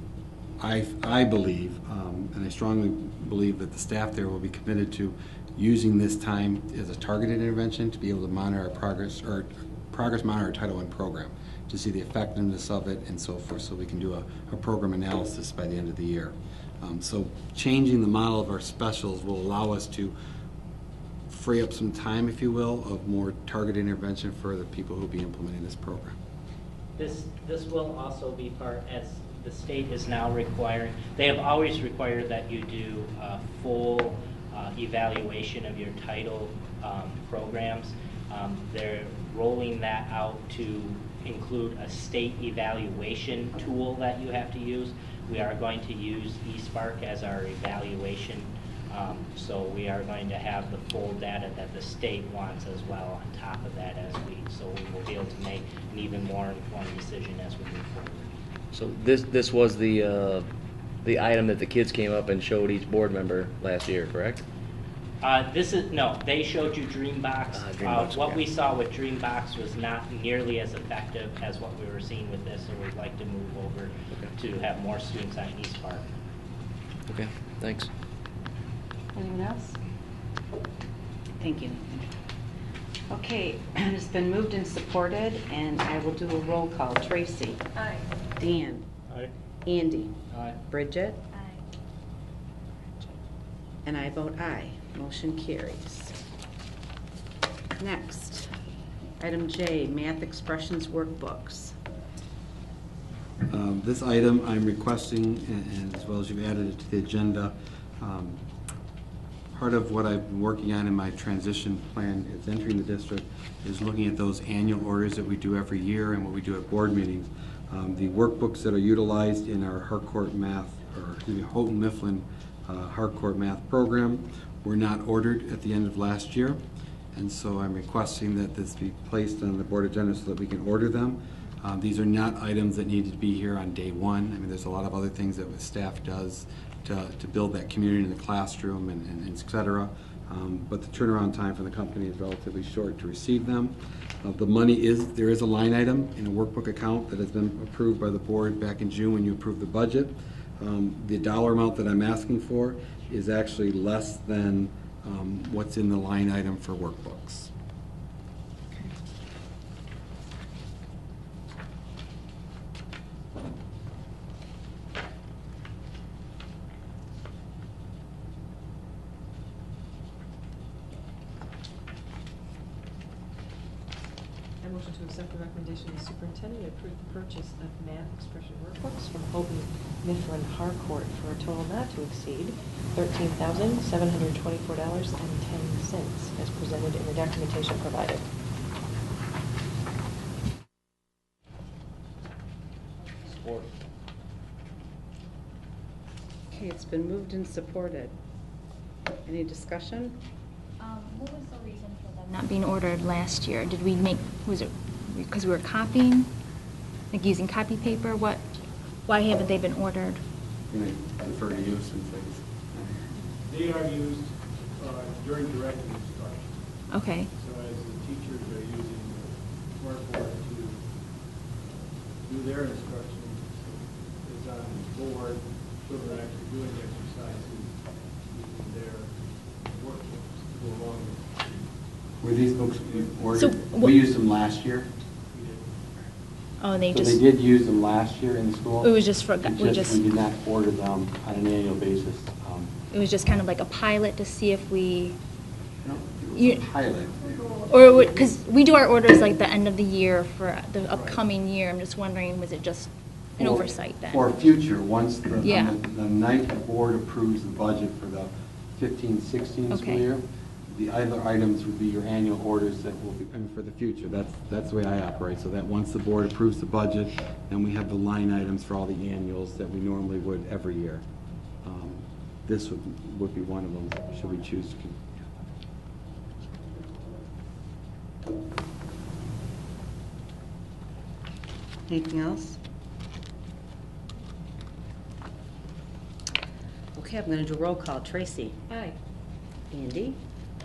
Speaker 2: I believe, and I strongly believe that the staff there will be committed to using this time as a targeted intervention to be able to monitor our progress, or progress monitor our Title I program, to see the effectiveness of it and so forth, so we can do a program analysis by the end of the year. So changing the model of our specials will allow us to free up some time, if you will, of more targeted intervention for the people who will be implementing this program.
Speaker 7: This will also be part, as the state is now requiring, they have always required that you do a full evaluation of your title programs. They're rolling that out to include a state evaluation tool that you have to use. We are going to use eSpark as our evaluation, so we are going to have the full data that the state wants as well on top of that, so we will be able to make an even more informed decision as we move forward.
Speaker 9: So this was the item that the kids came up and showed each board member last year, correct?
Speaker 7: They showed you Dreambox.
Speaker 9: Dreambox,
Speaker 7: What
Speaker 9: okay.
Speaker 7: we saw with Dreambox was not nearly as effective as what we were seeing with this, so we'd like to move over to have more students on eSpark.
Speaker 9: Okay, thanks.
Speaker 1: Anyone else? Thank you. Okay, it's been moved and supported, and I will do a roll call. Tracy?
Speaker 8: Aye.
Speaker 1: Dan?
Speaker 3: Aye.
Speaker 1: Andy?
Speaker 4: Aye.
Speaker 1: Bridget?
Speaker 10: Aye.
Speaker 1: And I vote aye. Motion carries. Next, item J, math expressions workbooks.
Speaker 2: This item I'm requesting, and as well as you've added it to the agenda, part of what I've been working on in my transition plan is entering the district is looking at those annual orders that we do every year and what we do at board meetings. The workbooks that are utilized in our Harcourt Math, or excuse me, Houghton Mifflin Harcourt Math program were not ordered at the end of last year, and so I'm requesting that this be placed on the board agenda so that we can order them. These are not items that need to be here on day one. I mean, there's a lot of other things that the staff does to build that community in the classroom and et cetera. But the turnaround time for the company is relatively short to receive them. The money there is a line item in a workbook account that has been approved by the board back in June when you approved the budget. The dollar amount that I'm asking for is actually less than what's in the line item for workbooks.
Speaker 12: I motion to accept the recommendation of the superintendent and approve the purchase of math expression workbooks from Houghton Mifflin Harcourt for a total not to exceed $13,724.10 as presented in the documentation provided.
Speaker 9: Support.
Speaker 1: Okay, it's been moved and supported. Any discussion?
Speaker 10: What was the reason for them not being ordered last year? Did we was it because we were copying? Like using copy paper? Why haven't they been ordered?
Speaker 2: I'm going to defer to you since
Speaker 5: They are used during directed instruction.
Speaker 10: Okay.
Speaker 5: So as the teachers are using the smartboard to do their instruction, it's on the board, children are actually doing the exercise using their workbooks to go along with it.
Speaker 2: Were these books ordered?
Speaker 10: So
Speaker 2: We used them last year.
Speaker 5: We did.
Speaker 10: Oh, they
Speaker 2: So
Speaker 10: just,
Speaker 2: they did use them last year in the school.
Speaker 10: it was just for,
Speaker 2: We did not order them on an annual basis.
Speaker 10: it was just kind of like a pilot to see if we,
Speaker 2: No, it
Speaker 10: You-
Speaker 2: was a pilot.
Speaker 10: or, because we do our orders like the end of the year for the upcoming year. I'm just wondering, was it just an oversight then?
Speaker 2: For future, once
Speaker 10: Yeah.
Speaker 2: the night the board approves the budget for the 15-16 school
Speaker 10: Okay.
Speaker 2: year, the other items would be your annual orders that will be, and for the future. That's the way I operate, so that once the board approves the budget, then we have the line items for all the annuals that we normally would every year. This would be one of them, should we choose to.
Speaker 1: Anything else? Okay, I'm going to do a roll call. Tracy?
Speaker 12: Aye.
Speaker 1: Andy?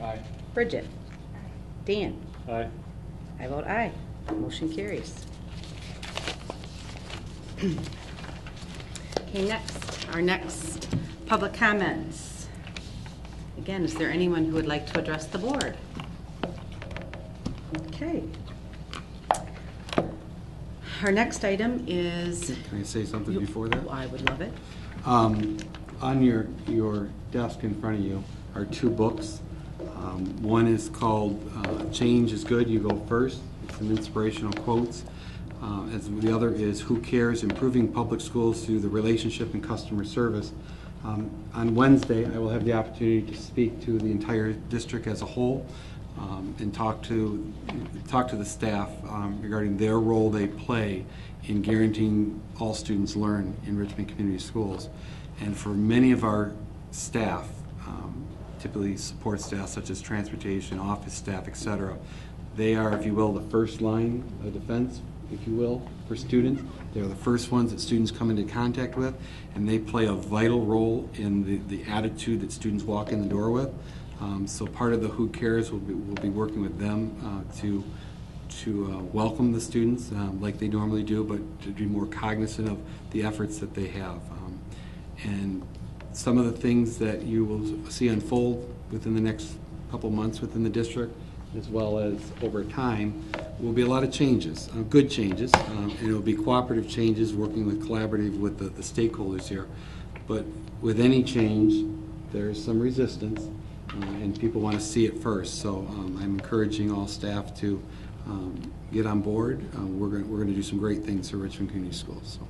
Speaker 2: Aye.
Speaker 1: Bridget? Dan?
Speaker 3: Aye.
Speaker 1: I vote aye. Motion carries. Okay, next, our next public comments. Again, is there anyone who would like to address the board? Okay. Our next item is...
Speaker 2: Can I say something before that?
Speaker 1: I would love it.
Speaker 2: On your desk in front of you are two books. One is called Change is Good, You Go First. It's some inspirational quotes. As the other is Who Cares? Improving Public Schools Through the Relationship and Customer Service. On Wednesday, I will have the opportunity to speak to the entire district as a whole and talk to the staff regarding their role they play in guaranteeing all students learn in Richmond Community Schools. And for many of our staff, typically support staff such as transportation, office staff, etc., they are, if you will, the first line of defense, if you will, for students. They're the first ones that students come into contact with, and they play a vital role in the attitude that students walk in the door with. So part of the Who Cares will be working with them to welcome the students like they normally do, but to be more cognizant of the efforts that they have. And some of the things that you will see unfold within the next couple months within the district, as well as over time, will be a lot of changes, good changes, and it will be cooperative changes, working collaborative with the stakeholders here. But with any change, there's some resistance, and people want to see it first. So I'm encouraging all staff to get on board. We're going to do some great things for Richmond Community Schools. So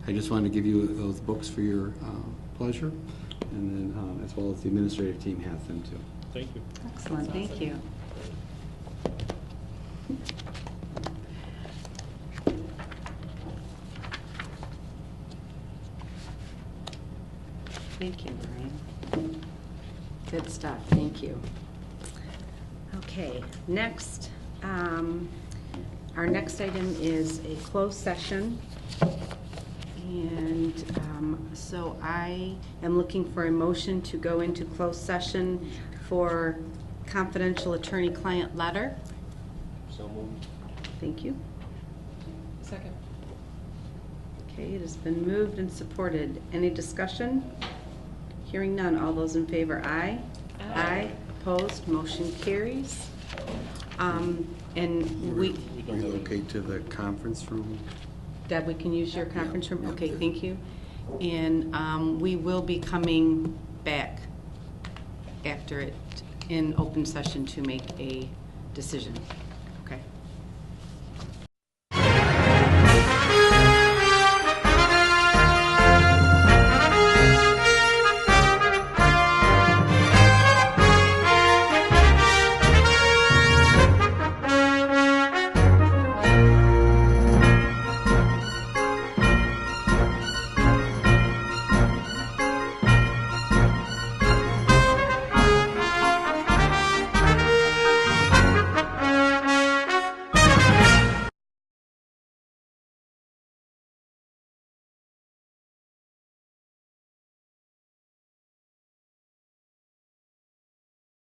Speaker 2: I just wanted to give you those books for your pleasure, and then as well as the administrative team has them too.
Speaker 3: Thank you.
Speaker 1: Excellent, thank you. Thank you, Brian. Good stuff, thank you. Okay, next, our next item is a closed session. And so I am looking for a motion to go into closed session for confidential attorney-client letter.
Speaker 9: So moved.
Speaker 1: Thank you.
Speaker 12: Second.
Speaker 1: Okay, it has been moved and supported. Any discussion? Hearing none. All those in favor, aye. Aye. Opposed, motion carries. And we,
Speaker 2: Relocate to the conference room.
Speaker 1: Deb, we can use your conference room? Okay, thank you. And we will be coming back after it in open session to make a decision.